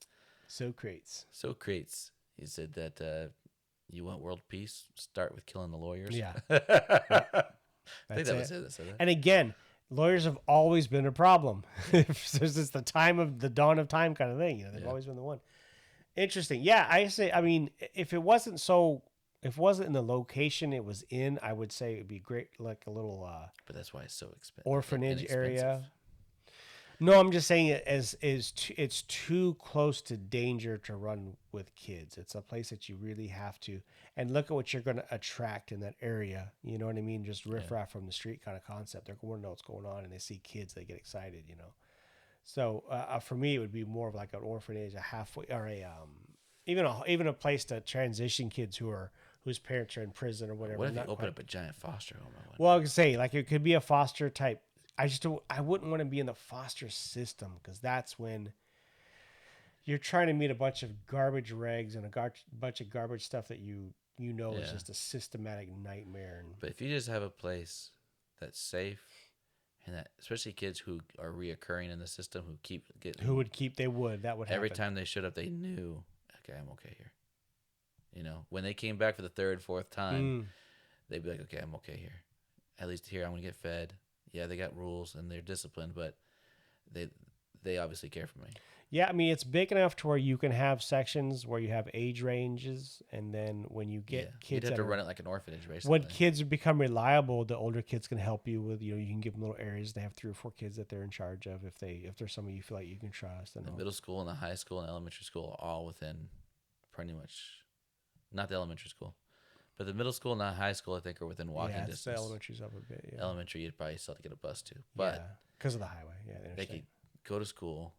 Socrates. He said that you want world peace, start with killing the lawyers. Yeah. I think that was it that said that. And again, lawyers have always been a problem. It's the time of the dawn of time kind of thing. They've always been the one. Interesting. Yeah, I mean, if it wasn't in the location it was in, I would say it'd be great, like a little. But that's why it's so expensive. Orphanage area. No, I'm just saying it's too close to danger to run with kids. It's a place that you really have to, and look at what you're going to attract in that area. You know what I mean? Just riffraff from the street kind of concept. They're going to know what's going on, and they see kids, they get excited. So for me, it would be more of like an orphanage, a halfway, or even a place to transition kids whose parents are in prison or whatever. What if you open up a giant foster home? Well, I could say like it could be a foster type. I wouldn't want to be in the foster system, because that's when you're trying to meet a bunch of garbage regs and a bunch of garbage stuff that is just a systematic nightmare. But if you just have a place that's safe, and that especially kids who are reoccurring in the system, that would happen. Every time they showed up, they knew, okay, I'm okay here. When they came back for the third, fourth time, they'd be like, okay, I'm okay here. At least here I'm gonna get fed. Yeah, they got rules and they're disciplined, but they obviously care for me. Yeah, I mean, it's big enough to where you can have sections where you have age ranges, and then when you get kids, you'd have to run it like an orphanage, basically. When kids become reliable, the older kids can help you with, you can give them little areas. They have 3 or 4 kids that they're in charge of if there's somebody you feel like you can trust. And the middle school and the high school and elementary school are all within pretty much, not the elementary school. But the middle school and the high school, I think, are within walking distance. The elementary's up a bit. Yeah. Elementary, you'd probably still have to get a bus to, but because of the highway. Yeah, they could go to school.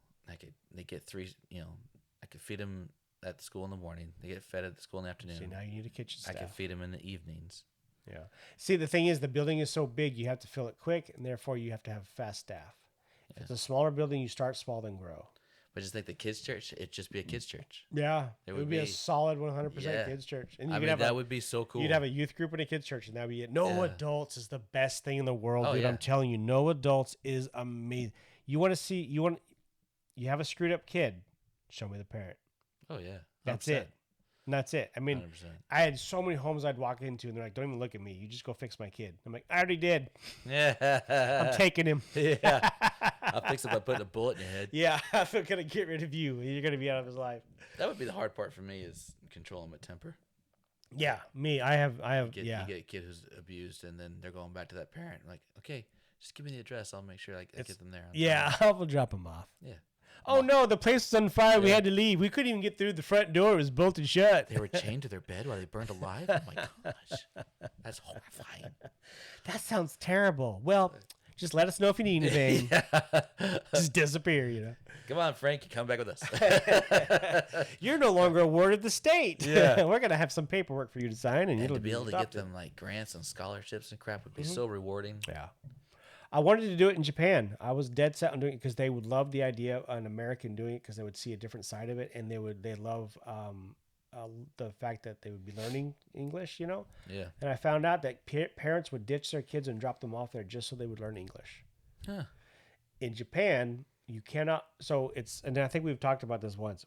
They get 3. I could feed them at the school in the morning. They get fed at the school in the afternoon. See, now you need a kitchen staff. I could feed them in the evenings. Yeah. See, the thing is, the building is so big, you have to fill it quick, and therefore you have to have fast staff. If it's a smaller building, you start small, then grow. But just like the kids' church, it'd just be a kids' church. Yeah, it would be a solid 100% kids' church. And I mean, that would be so cool. You'd have a youth group and a kids' church, and that'd be it. No adults is the best thing in the world, dude. yeah. I'm telling you, no adults is amazing. You have a screwed up kid, show me the parent. Oh, yeah. 100%. That's it. And that's it. I mean, 100%. I had so many homes I'd walk into, and they're like, don't even look at me. You just go fix my kid. I'm like, I already did. Yeah. I'm taking him. Yeah. I'll fix it by putting a bullet in your head. Yeah, I'm going to get rid of you. You're going to be out of his life. That would be the hard part for me is controlling my temper. Yeah, me. I have. You get a kid who's abused, and then they're going back to that parent. Like, okay, just give me the address. I'll make sure I get them there. Yeah, I'll drop them off. Yeah. Oh no, the place was on fire. We had to leave. We couldn't even get through the front door. It was bolted shut. They were chained to their bed while they burned alive. Oh my gosh, that's horrifying. That sounds terrible. Well, just let us know if you need anything. Just disappear, you know. Come on, Frank, you come back with us. You're no longer a ward of the state. Yeah. We're gonna have some paperwork for you to sign, and to be able to get them like grants and scholarships and crap would be so rewarding. Yeah. I wanted to do it in Japan. I was dead set on doing it because they would love the idea of an American doing it because they would see a different side of it, and they love the fact that they would be learning English, you know. Yeah. And I found out that parents would ditch their kids and drop them off there just so they would learn English. Huh. In Japan, you cannot. So it's, and I think we've talked about this once.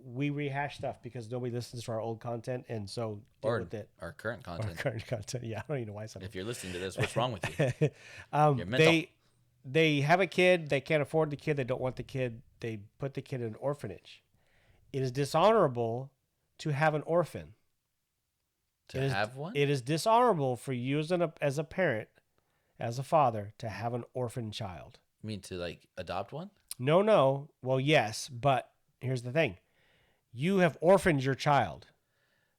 We rehash stuff because nobody listens to our old content, and so deal with it. Our current content. Our current content. Yeah, I don't even know why. If you're listening to this, what's wrong with you? You're mental. They have a kid. They can't afford the kid. They don't want the kid. They put the kid in an orphanage. It is dishonorable to have an orphan. Have one? It is dishonorable for you as a parent, as a father, to have an orphan child. You mean to like adopt one? No. Well, yes, but here's the thing. You have orphaned your child.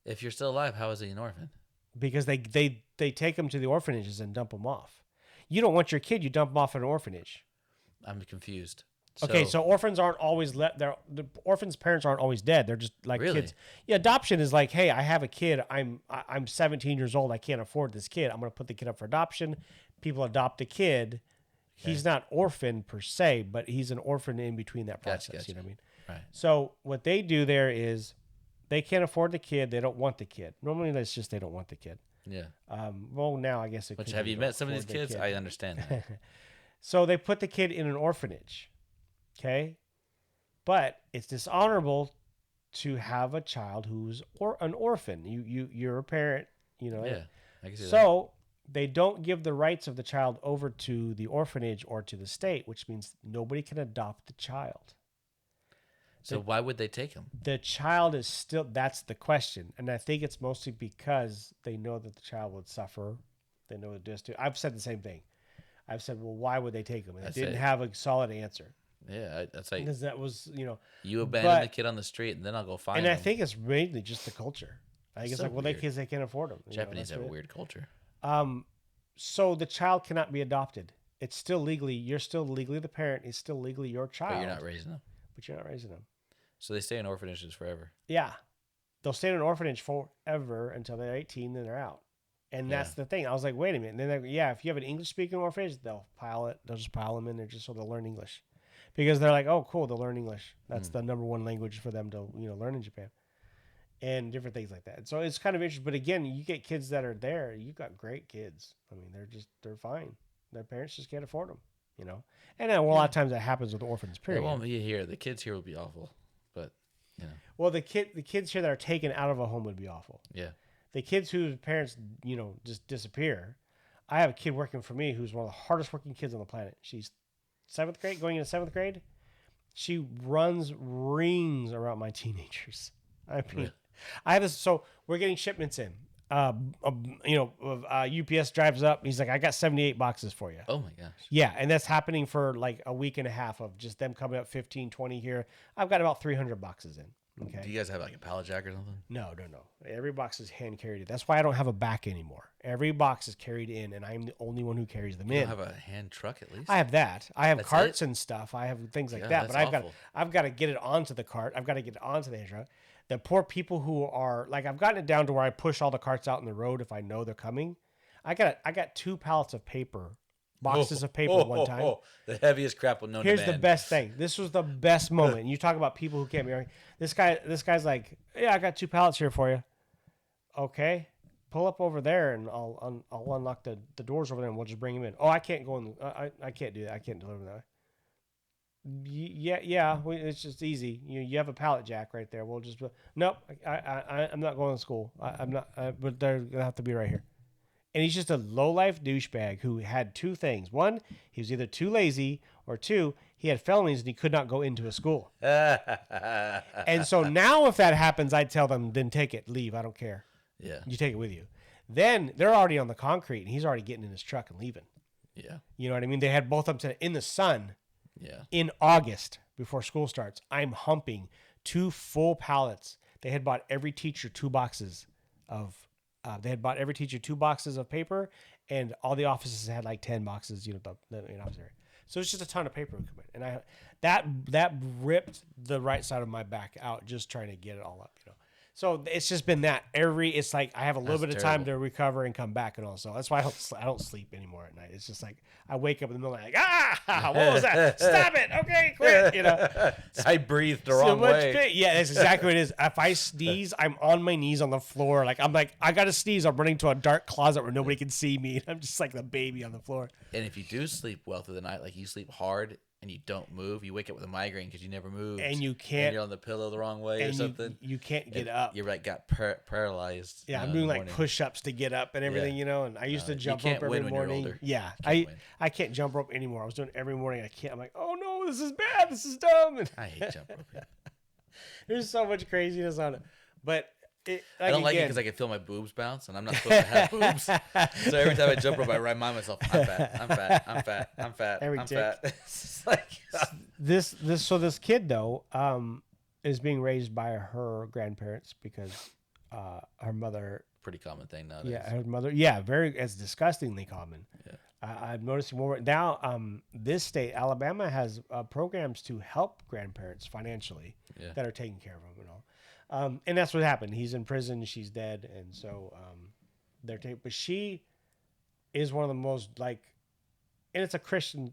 If you're still alive, how is he an orphan? Because they take them to the orphanages and dump them off. You don't want your kid, you dump them off at an orphanage. I'm confused. Okay, so orphans aren't always the orphans' parents aren't always dead. They're just like kids. Yeah, adoption is like, hey, I have a kid. I'm 17 years old. I can't afford this kid. I'm going to put the kid up for adoption. People adopt a kid. Okay. He's not orphan per se, but he's an orphan in between that process. Gotcha. You know what I mean? Right. So what they do there is they can't afford the kid. They don't want the kid. Normally, that's just they don't want the kid. Yeah. Well, now I guess it. Which have you met some of these kids? I understand that. So they put the kid in an orphanage. Okay, but it's dishonorable to have a child who's an orphan. You're a parent, you know. Yeah, I can see that. So they don't give the rights of the child over to the orphanage or to the state, which means nobody can adopt the child. So why would they take him? The child is still, that's the question. And I think it's mostly because they know that the child would suffer. They know that this too. I've said the same thing. I've said, well, why would they take him? And I didn't have a solid answer. Yeah, that's like, because that was, you know, you abandon the kid on the street and then I'll go find him. And I think it's mainly just the culture. I think it's like, well, they kids, they can't afford them. Japanese have a weird culture. So the child cannot be adopted. It's still legally, you're still legally the parent. It's still legally your child. But you're not raising them. But you're not raising them. So they stay in orphanages forever. Yeah. They'll stay in an orphanage forever until they're 18, then they're out. And that's the thing. I was like, wait a minute. And then, if you have an English-speaking orphanage, they'll just pile them in there just so they'll learn English. Because they're like, oh, cool, they'll learn English. That's the number one language for them to, learn in Japan. And different things like that. And so it's kind of interesting. But again, you get kids that are there. You got great kids. I mean, they're fine. Their parents just can't afford them, And then, a lot of times that happens with orphans, period. It won't be here. The kids here will be awful. But, Well, the kids here that are taken out of a home would be awful. Yeah. The kids whose parents, just disappear. I have a kid working for me who's one of the hardest working kids on the planet. She's 7th grade, going into 7th grade. She runs rings around my teenagers. I mean, really? I have this. So we're getting shipments in. UPS drives up. He's like, I got 78 boxes for you. Oh my gosh. Yeah. And that's happening for like a week and a half of just them coming up 15, 20 here. I've got about 300 boxes in. Okay. Do you guys have like a pallet jack or something? No. Every box is hand carried. That's why I don't have a back anymore. Every box is carried in, and I'm the only one who carries them in. You don't have a hand truck at least? I have that. I have carts and stuff. I have things like that. But I've got to get it onto the cart. I've got to get it onto the hand truck. The poor people who are like, I've gotten it down to where I push all the carts out in the road if I know they're coming. I got 2 pallets of paper boxes of paper one time. The heaviest crap known to Here's man. the best thing. This was the best moment. You talk about people who can't be. This guy's like, yeah, I got 2 pallets here for you. Okay, pull up over there and I'll unlock the doors over there and we'll just bring him in. Oh, I can't go in. I can't do that. I can't deliver that. Yeah. It's just easy. You have a pallet jack right there. We'll just nope. I'm not going to school. I'm not. But they're gonna have to be right here. And he's just a low-life douchebag who had 2 things. 1, he was either too lazy, or 2, he had felonies and he could not go into a school. And so now if that happens, I'd tell them, then take it, leave. I don't care. Yeah. You take it with you. Then they're already on the concrete and he's already getting in his truck and leaving. Yeah. You know what I mean? They had both of them in the sun. Yeah. In August before school starts. I'm humping 2 full pallets. They had bought every teacher 2 boxes of paper, and all the offices had like 10 boxes, the office area. So it's just a ton of paper coming. And that ripped the right side of my back out just trying to get it all up, So it's just been that it's like I have a little bit of time to recover and come back and all. So that's why I don't sleep anymore at night. It's just like I wake up in the middle of the night, like, what was that? Stop it. Okay, quit. I breathed the wrong way. Yeah, that's exactly what it is. If I sneeze, I'm on my knees on the floor. I'm like, I got to sneeze. I'm running to a dark closet where nobody can see me. I'm just like the baby on the floor. And if you do sleep well through the night, like you sleep hard, and you don't move, you wake up with a migraine because you never moved. And you can't. And you're on the pillow the wrong way or something. You can't get up. You're like got paralyzed. Yeah, I'm doing like push-ups to get up and everything, and I used to jump rope every morning. Yeah, I can't jump rope anymore. I was doing it every morning. I can't. I'm like, oh no, this is bad. This is dumb. And I hate jump roping. There's so much craziness on it. But I don't like it because I can feel my boobs bounce, and I'm not supposed to have boobs. So every time I jump rope, I remind myself, I'm fat. It's like, this kid though is being raised by her grandparents because her mother. Pretty common thing nowadays. Yeah, her mother. It's disgustingly common. Yeah. I'm noticing more now. This state, Alabama, has programs to help grandparents financially that are taking care of them and all. And that's what happened. He's in prison. She's dead. And so but she is one of the most and it's a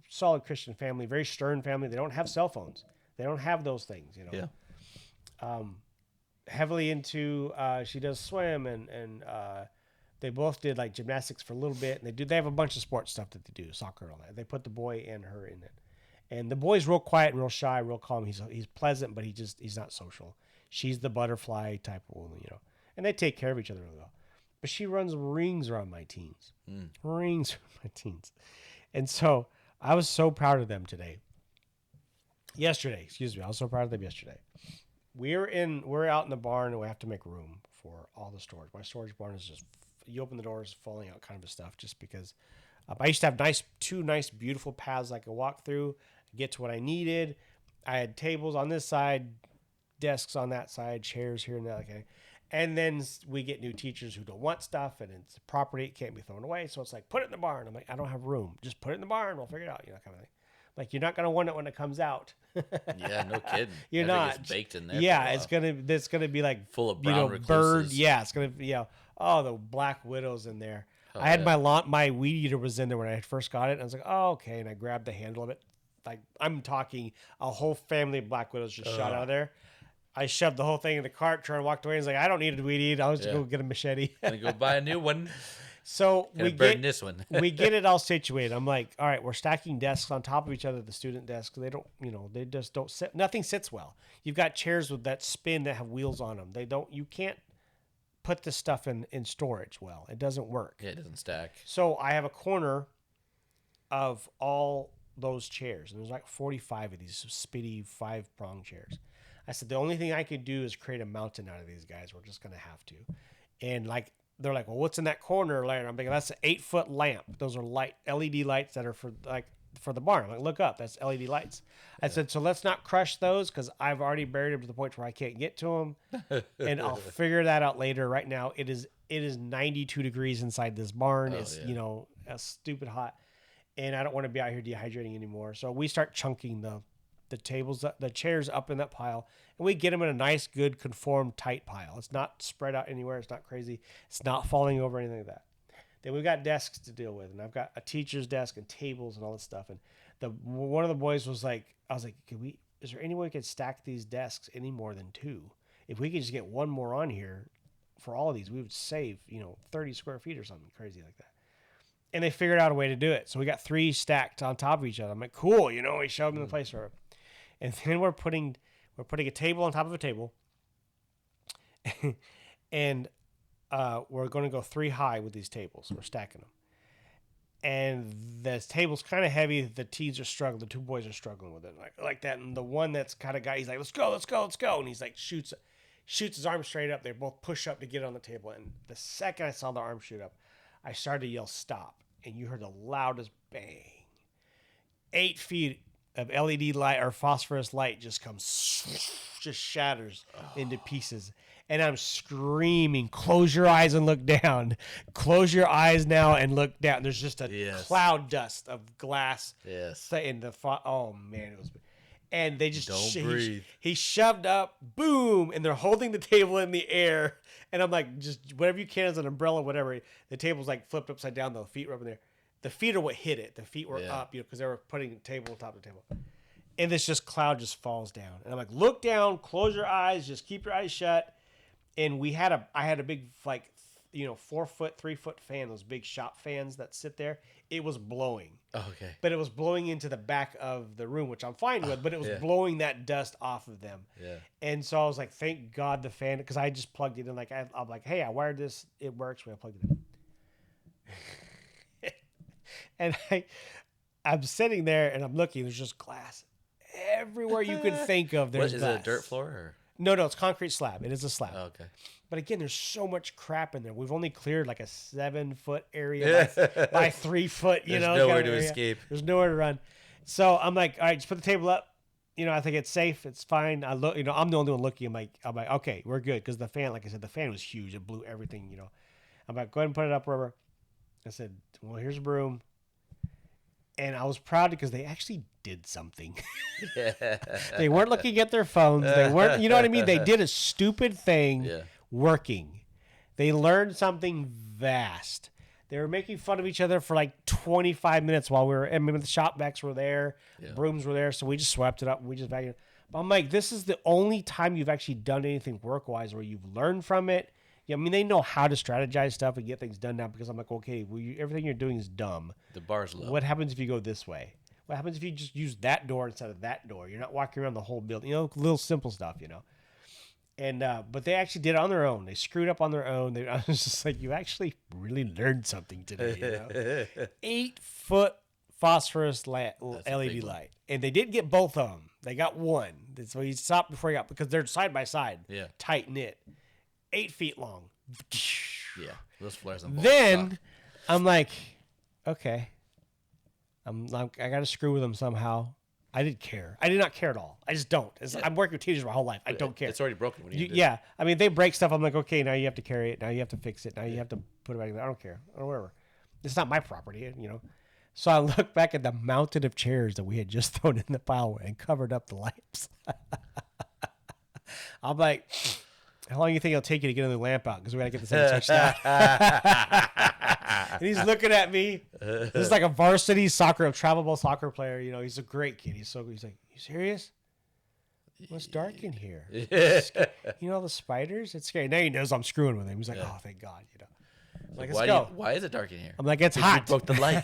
solid Christian family, very stern family. They don't have cell phones. They don't have those things, Yeah. Heavily into, she does swim and they both did like gymnastics for a little bit. And they have a bunch of sports stuff that they do, soccer and all that. They put the boy and her in it. And the boy's real quiet and real shy, real calm. He's pleasant, but he's not social. She's the butterfly type of woman, and they take care of each other really well. But she runs rings around my teens, rings around my teens. And so I was so proud of them yesterday, I was so proud of them yesterday. We're out in the barn and we have to make room for all the storage. My storage barn is just, you open the doors, falling out kind of stuff just because I used to have two nice, beautiful paths I could walk through, get to what I needed. I had tables on this side, desks on that side, chairs here and there. Okay. And then we get new teachers who don't want stuff and it's property. It can't be thrown away. So it's like, put it in the barn. I'm like, I don't have room. Just put it in the barn. We'll figure it out. Kind of thing. Like, you're not going to want it when it comes out. Yeah, no kidding. You're not. It's baked in there. Yeah, it's gonna be like full of brown recluses. Bird. Yeah, it's gonna be the black widows in there. Oh, I had my weed eater was in there when I first got it. And I was like, oh, okay. And I grabbed the handle of it. Like, I'm talking a whole family of black widows just shot out of there. I shoved the whole thing in the cart, turned, walked away. And was like, I don't need a weed eat. I'll just go get a machete. Gonna go buy a new one. So we burn this one. We get it all situated. I'm like, all right, we're stacking desks on top of each other, the student desks. They don't, they just don't sit. Nothing sits well. You've got chairs with that spin that have wheels on them. You can't put this stuff in storage well. It doesn't work. Yeah, it doesn't stack. So I have a corner of all those chairs. And there's like 45 of these spitty 5-prong chairs. I said, the only thing I could do is create a mountain out of these guys. We're just going to have to. And they're like, well, what's in that corner? I'm thinking, that's an 8-foot lamp. Those are LED lights that are for the barn. I'm like, look up, that's LED lights. I said, so let's not crush those because I've already buried them to the point where I can't get to them. And I'll figure that out later. Right now, it is 92 degrees inside this barn. It's stupid hot. And I don't want to be out here dehydrating anymore. So we start chunking the tables, the chairs up in that pile, and we get them in a nice, good, conformed, tight pile. It's not spread out anywhere. It's not crazy. It's not falling over, anything like that. Then we've got desks to deal with, and I've got a teacher's desk and tables and all this stuff. And one of the boys was like, I was like, is there any way we could stack these desks any more than 2? If we could just get one more on here for all of these, we would save, 30 square feet or something crazy like that. And they figured out a way to do it. So we got 3 stacked on top of each other. I'm like, cool, we showed them the place for it. And then we're putting a table on top of a table. And we're going to go 3 high with these tables. We're stacking them. And the table's kind of heavy. The teens are struggling. The 2 boys are struggling with it like that. And the one that's kind of guy, he's like, let's go. And he's like, shoots his arm straight up. They both push up to get on the table. And the second I saw the arm shoot up, I started to yell, stop. And you heard the loudest bang. 8 feet of LED light or phosphorus light just shatters into pieces. And I'm screaming, close your eyes and look down. Close your eyes now and look down. There's just a cloud dust of glass. Yes. In the oh, man, it was. And they just don't breathe. He shoved up, boom, and they're holding the table in the air. And I'm like, just whatever you can as an umbrella, whatever. The table's like flipped upside down. The feet were up in there. The feet are what hit it. The feet were up, because they were putting the table on top of the table. And this cloud just falls down. And I'm like, look down, close your eyes, just keep your eyes shut. And I had a big 4-foot, 3-foot fan, those big shop fans that sit there. It was blowing. Oh, okay. But it was blowing into the back of the room, which I'm fine with, but it was blowing that dust off of them. Yeah. And so I was like, thank God the fan, because I just plugged it in. Like, I'm like, hey, I wired this. It works when I plugged it in. And I'm sitting there and I'm looking. There's just glass everywhere you could think of. There's Is glass. it a dirt floor? Or? No, it's concrete slab. It is a slab. Oh, okay. But again, there's so much crap in there. We've only cleared like a 7-foot area by 3 foot. There's nowhere to escape. There's nowhere to run. So I'm like, all right, just put the table up. I think it's safe. It's fine. I look. I'm the only one looking. I'm like, okay, we're good, because the fan, like I said, the fan was huge. It blew everything. I'm like, go ahead and put it up, wherever. I said, well, here's a broom. And I was proud because they actually did something. They weren't looking at their phones. They weren't, you know what I mean? They did a stupid thing working. They learned something vast. They were making fun of each other for like 25 minutes while we were, the shop vacs were there, brooms were there. So we just swept it up and we just vacuumed. But I'm like, this is the only time you've actually done anything work-wise where you've learned from it. Yeah, they know how to strategize stuff and get things done now, because I'm like, okay, everything you're doing is dumb. The bar's low. What happens if you go this way? What happens if you just use that door instead of that door? You're not walking around the whole building. Little simple stuff, And but they actually did it on their own. They screwed up on their own. I was just like, you actually really learned something today. 8-foot phosphorus LED light, and they didn't get both of them. They got one. So he stopped before he got, because they're side by side, tight knit. 8 feet long. Yeah, those flares on both. Then I'm like, okay, I got to screw with them somehow. I didn't care. I did not care at all. I just don't. I'm working with teenagers my whole life. I don't care. It's already broken. When you yeah, they break stuff. I'm like, okay, now you have to carry it. Now you have to fix it. Now you have to put it back. I don't care. Or whatever. It's not my property, So I look back at the mountain of chairs that we had just thrown in the pile and covered up the lights. I'm like, how long do you think it'll take you to get another lamp out? Because we got to get this thing touched out. And he's looking at me. This is like a varsity travelable soccer player. He's a great kid. He's like, you serious? What's dark in here? All the spiders? It's scary. Now he knows I'm screwing with him. He's like, oh, thank God. I'm like, let's go. Why is it dark in here? I'm like, it's hot. You broke the light.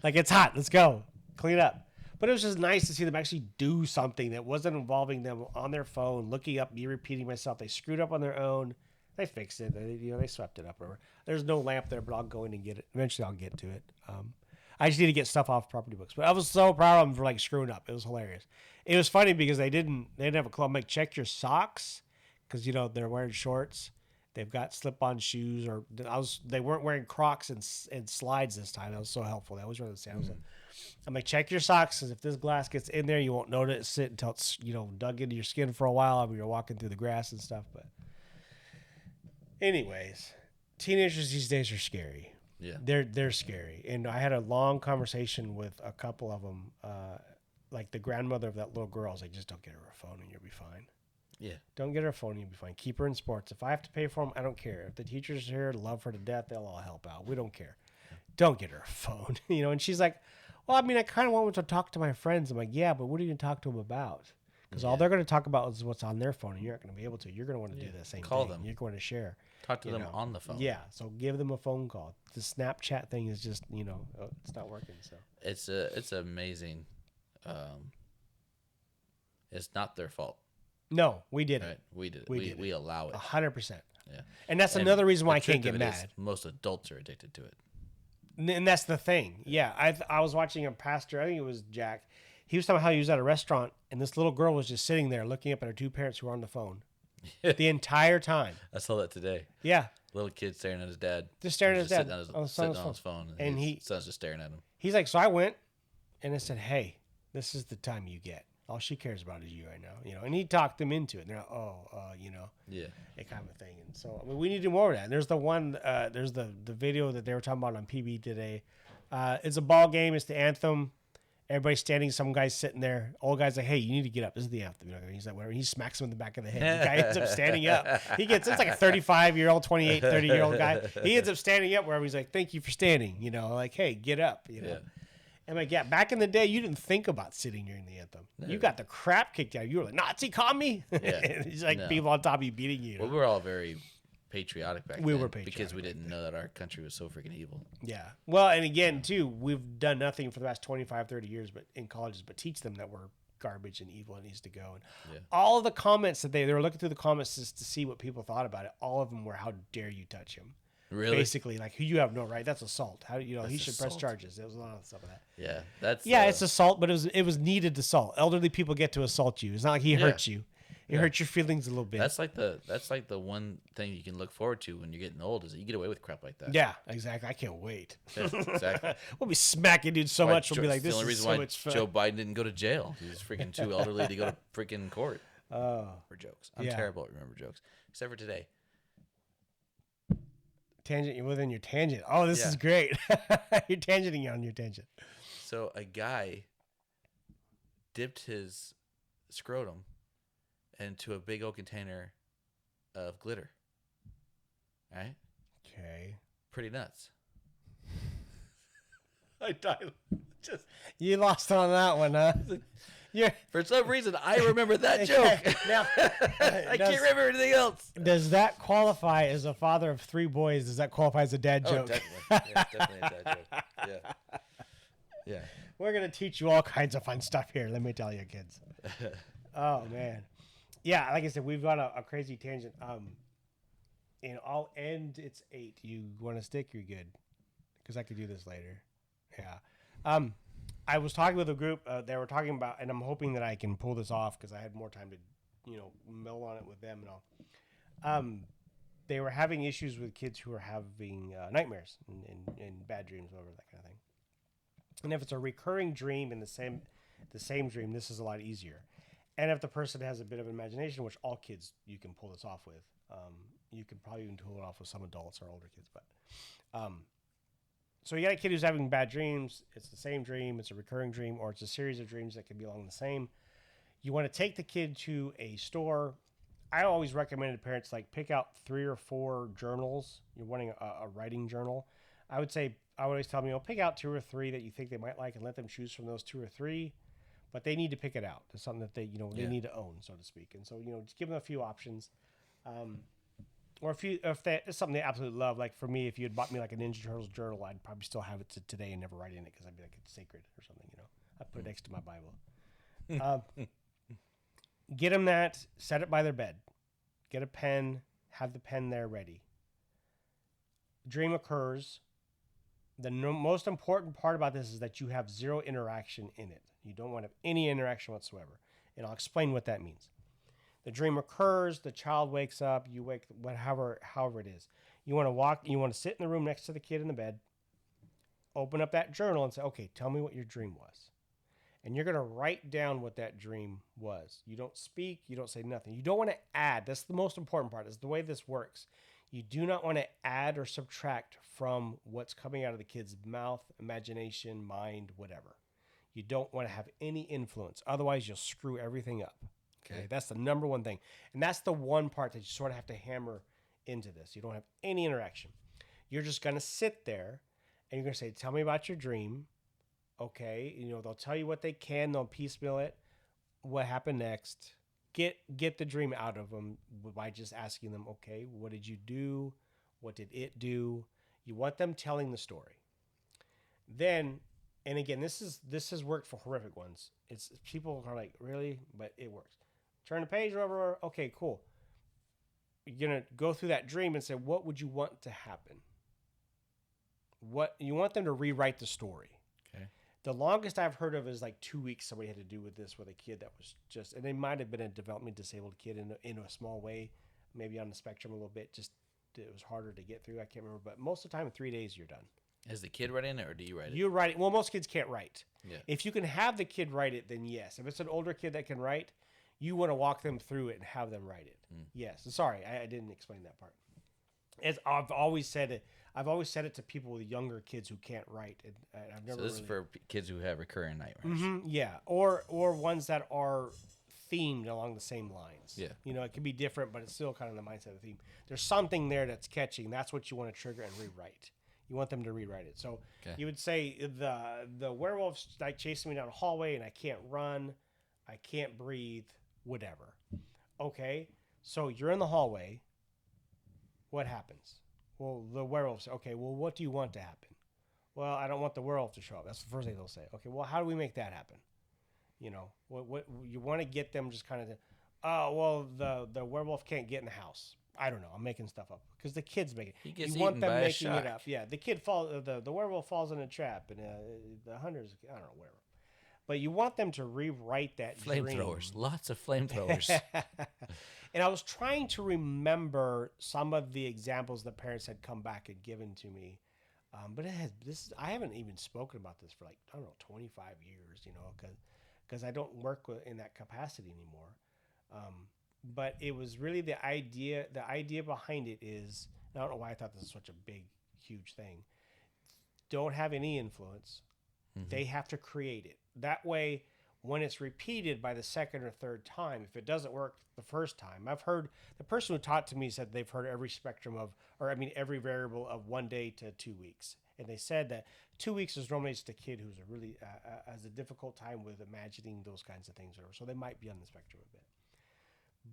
Like, it's hot. Let's go. Clean up. But it was just nice to see them actually do something that wasn't involving them on their phone, looking up, me repeating myself. They screwed up on their own. They fixed it. They swept it up. Whatever. There's no lamp there, but I'll go in and get it. Eventually, I'll get to it. I just need to get stuff off property books. But I was so proud of them for screwing up. It was hilarious. It was funny because they didn't have a clue. I'm like, check your socks, because they're wearing shorts. They've got slip-on shoes, or they weren't wearing Crocs and slides this time. That was so helpful. That was really the sound. I'm like, check your socks, because if this glass gets in there, you won't notice it until it's dug into your skin for a while. You're walking through the grass and stuff. But anyways, teenagers these days are scary. Yeah, they're scary. And I had a long conversation with a couple of them, like the grandmother of that little girl. I was like, just don't get her a phone and you'll be fine. Yeah. Don't get her a phone. You'll be fine. Keep her in sports. If I have to pay for them, I don't care. If the teachers are here, love her to death, they'll all help out. We don't care. Don't get her a phone. And she's like, well, I mean, I kind of want to talk to my friends. I'm like, yeah, but what are you going to talk to them about? Because all they're going to talk about is what's on their phone, and you're not going to be able to. You're going to want to do the same Call thing. them. You're going to share. Talk to them on the phone. Yeah, so give them a phone call. The Snapchat thing is just, it's not working. So It's amazing. It's not their fault. no, we did Right? it. We did it. We did We allow it. 100%. Yeah. And that's another reason why I the can't truth get of it is mad. most adults are addicted to it. And that's the thing. Yeah, I was watching a pastor. I think it was Jack. He was talking about how he was at a restaurant, and this little girl was just sitting there looking up at her two parents who were on the phone the entire time. I saw that today. Yeah, Little kid staring at his dad. just staring at his dad Sitting on his phone. And his son's just staring at him. he's like, so I went, and I said, hey, this is the time you get. All she cares about is you right now, And he talked them into it. And they're like, Yeah. that kind of thing. And so, I mean, we need to do more of that. And there's the one, there's the video that they were talking about on PB today. It's a ball game. It's the anthem. Everybody's standing. Some guy's sitting there. Old guy's like, hey, you need to get up. This is the anthem. He's like, whatever. He smacks him in the back of the head. The guy ends up standing up. It's like a 35-year-old, 28, 30-year-old guy. He ends up standing up wherever he's like, thank you for standing. Like, hey, get up. Yeah. And like, yeah, back in the day, you didn't think about sitting during the anthem. No. You got the crap kicked out of you. You were like, Nazi commie. Yeah. It's like people on top of you beating you. Well, we were all very patriotic back then. We were patriotic because we didn't know that our country was so freaking evil. Yeah. Well, and again, too, we've done nothing for the last 25, 30 years but in colleges but teach them that we're garbage and evil and needs to go. And all of the comments that they were looking through the comments just to see what people thought about it. All of them were, how dare you touch him? Really? Basically, like, you have no right. That's assault. How he should assault. press charges. There was a lot of stuff of that. Yeah, it's assault, but it was needed assault. Elderly people get to assault you. It's not like he hurts you. It hurts your feelings a little bit. That's like the one thing you can look forward to when you're getting old is that you get away with crap like that. Yeah, exactly. I can't wait. Yeah, exactly. We'll be smacking dude so much. We'll be like, this is so much fun. Joe Biden didn't go to jail. He's freaking too elderly to go to freaking court. For jokes. I'm terrible at remember jokes, except for today. Tangent, you're within your tangent. Oh, this is great. You're tangenting on your tangent. So a guy dipped his scrotum into a big old container of glitter. Right? Okay. Pretty nuts. I died. You lost on that one, huh? For some reason, I remember that joke. Now, I can't remember anything else. Does that qualify as a father of 3 boys? Does that qualify as a dad joke? Definitely. Yeah, definitely a dad joke. Yeah. We're going to teach you all kinds of fun stuff here. Let me tell you, kids. Oh, man. Yeah, like I said, we've got a crazy tangent. I'll end. It's 8. You want to stick? You're good. Because I could do this later. Yeah. I was talking with a group. They were talking about, and I'm hoping that I can pull this off because I had more time to, mill on it with them and all. They were having issues with kids who are having nightmares and bad dreams, whatever, that kind of thing. And if it's a recurring dream in the same dream, this is a lot easier. And if the person has a bit of imagination, which all kids you can pull this off with, you can probably even pull it off with some adults or older kids, but. So you got a kid who's having bad dreams. It's the same dream. It's a recurring dream, or it's a series of dreams that can be along the same. You want to take the kid to a store. I always recommended parents pick out 3 or 4 journals. You're wanting a writing journal. I would always tell them, pick out 2 or 3 that you think they might like and let them choose from those 2 or 3. But they need to pick it out. It's something that they need to own, so to speak. And so, just give them a few options. Or if that's something they absolutely love, like for me, if you had bought me like a Ninja Turtles journal, I'd probably still have it to today and never write in it because I'd be like, it's sacred or something, I'd put it next to my Bible. Get them that, set it by their bed. Get a pen, have the pen there ready. Dream occurs. The most important part about this is that you have 0 interaction in it. You don't want to have any interaction whatsoever. And I'll explain what that means. The dream occurs, the child wakes up, you wake, however it is. You want to sit in the room next to the kid in the bed, open up that journal and say, okay, tell me what your dream was. And you're going to write down what that dream was. You don't speak, you don't say nothing. You don't want to add. That's the most important part, is the way this works. You do not want to add or subtract from what's coming out of the kid's mouth, imagination, mind, whatever. You don't want to have any influence. Otherwise, you'll screw everything up. Okay. That's the number one thing. And that's the one part that you sort of have to hammer into this. You don't have any interaction. You're just going to sit there and you're going to say, tell me about your dream. Okay. They'll tell you what they can. They'll piecemeal it. What happened next? Get the dream out of them by just asking them, okay, what did you do? What did it do? You want them telling the story. Then, and again, this has worked for horrific ones. It's people are like, really? But it works. Turn the page over. Okay, cool. You're going to go through that dream and say, what would you want to happen? What you want them to rewrite the story. Okay. The longest I've heard of is like 2 weeks somebody had to do with this with a kid that was just, and they might have been a developmentally disabled kid in a small way, maybe on the spectrum a little bit. Just it was harder to get through. I can't remember, but most of the time in 3 days you're done. Is the kid writing it or do you write it? You write it. Well, most kids can't write. Yeah. If you can have the kid write it, then yes. If it's an older kid that can write, you want to walk them through it and have them write it. Yes. Sorry, I didn't explain that part. As I've always said it. I've always said it to people with younger kids who can't write. And I've never. So this is for kids who have recurring nightmares. Mm-hmm, yeah, or ones that are themed along the same lines. Yeah. It can be different, but it's still kind of the mindset of the theme. There's something there that's catching. That's what you want to trigger and rewrite. You want them to rewrite it. So you would say the werewolf's like chasing me down a hallway and I can't run, I can't breathe, whatever. Okay, so you're in the hallway. What happens? Well, the werewolf says, okay, well, what do you want to happen? Well, I don't want the werewolf to show up. That's the first thing they'll say. Okay, well, how do we make that happen? What you want to get them just kind of, oh, well, the werewolf can't get in the house. I don't know. I'm making stuff up because the kids make it. He gets you want eaten them by a making it shark. up. Yeah, the kid falls. The werewolf falls in a trap, and the hunters. I don't know whatever. But you want them to rewrite that Flamethrowers. dream. Lots of flamethrowers. And I was trying to remember some of the examples that parents had come back and given to me, but I haven't even spoken about this for 25 years. Because I don't work in that capacity anymore. But it was really the idea. The idea behind it is, I don't know why I thought this was such a big, huge thing. Don't have any influence. Mm-hmm. They have to create it. That way, when it's repeated by the second or third time, if it doesn't work the first time, I've heard the person who taught to me said they've heard every spectrum every variable of 1 day to 2 weeks. And they said that 2 weeks is normally just a kid who's has a difficult time with imagining those kinds of things. So they might be on the spectrum a bit.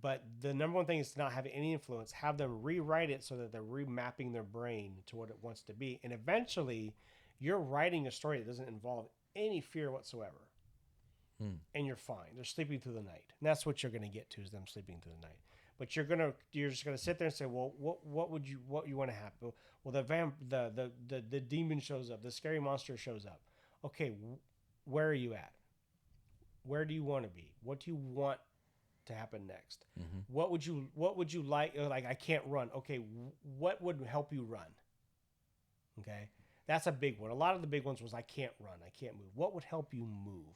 But the number one thing is to not have any influence. Have them rewrite it so that they're remapping their brain to what it wants to be. And eventually, you're writing a story that doesn't involve any fear whatsoever. And you're fine. They're sleeping through the night. And that's what you're going to get to is them sleeping through the night. But you're just going to sit there and say, well, what you want to happen? Well, the demon shows up. The scary monster shows up. Okay, where are you at? Where do you want to be? What do you want to happen next? Mm-hmm. What would you like? Like, I can't run. Okay, what would help you run? Okay, that's a big one. A lot of the big ones was I can't run. I can't move. What would help you move?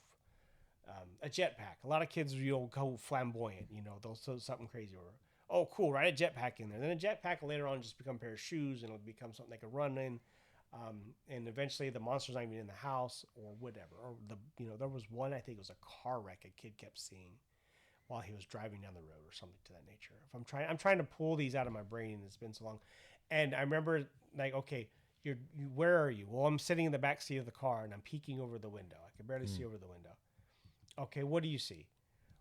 A jetpack. A lot of kids, go flamboyant. They'll throw something crazy over. Oh, cool! Write a jetpack in there. Then a jetpack later on just become a pair of shoes, and it'll become something they can run in. And eventually, the monster's not even in the house or whatever. Or there was one. I think it was a car wreck a kid kept seeing while he was driving down the road or something to that nature. If I'm trying to pull these out of my brain, and it's been so long. And I remember okay, where are you? Well, I'm sitting in the back seat of the car, and I'm peeking over the window. I can barely see over the window. Okay, what do you see?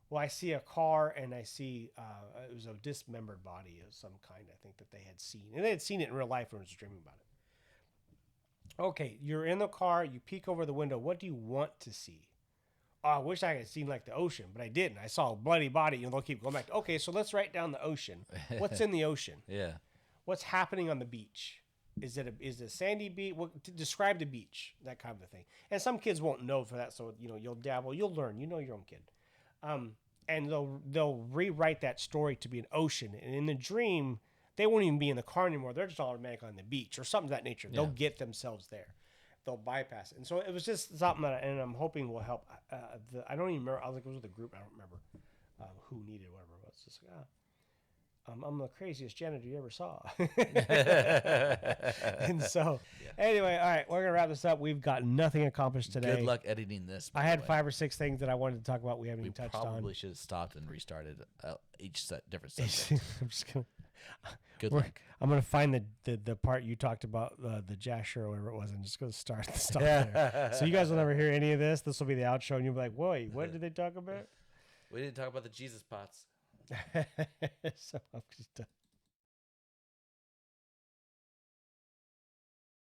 Well, I see a car, and I see it was a dismembered body of some kind, I think, that they had seen. And they had seen it in real life and was dreaming about it. Okay, you're in the car. You peek over the window. What do you want to see? Oh, I wish I had seen the ocean, but I didn't. I saw a bloody body. They'll keep going back. Okay, so let's write down the ocean. What's in the ocean? Yeah. What's happening on the beach? Is it a sandy beach? Well, describe the beach, that kind of a thing. And some kids won't know for that, so you'll dabble, you'll learn. You know your own kid, and they'll rewrite that story to be an ocean. And in the dream, they won't even be in the car anymore. They're just automatically on the beach or something of that nature. Yeah. They'll get themselves there.Ey'll bypass it. And so it was just something and I'm hoping will help. I don't even remember. I was with a group. I don't remember who needed whatever. But it's just I'm the craziest janitor you ever saw. And so, anyway, all right, we're going to wrap this up. We've got nothing accomplished today. Good luck editing this. I had 5 or 6 things that I wanted to talk about we haven't even touched on. Probably should have stopped and restarted each different subject. I'm just going to... Good luck. I'm going to find the part you talked about, the Jasher or whatever it was, and just going to start the stuff there. So you guys will never hear any of this. This will be the outro, and you'll be like, wait, what did they talk about? We didn't talk about the Jesus pots. So I'm just done.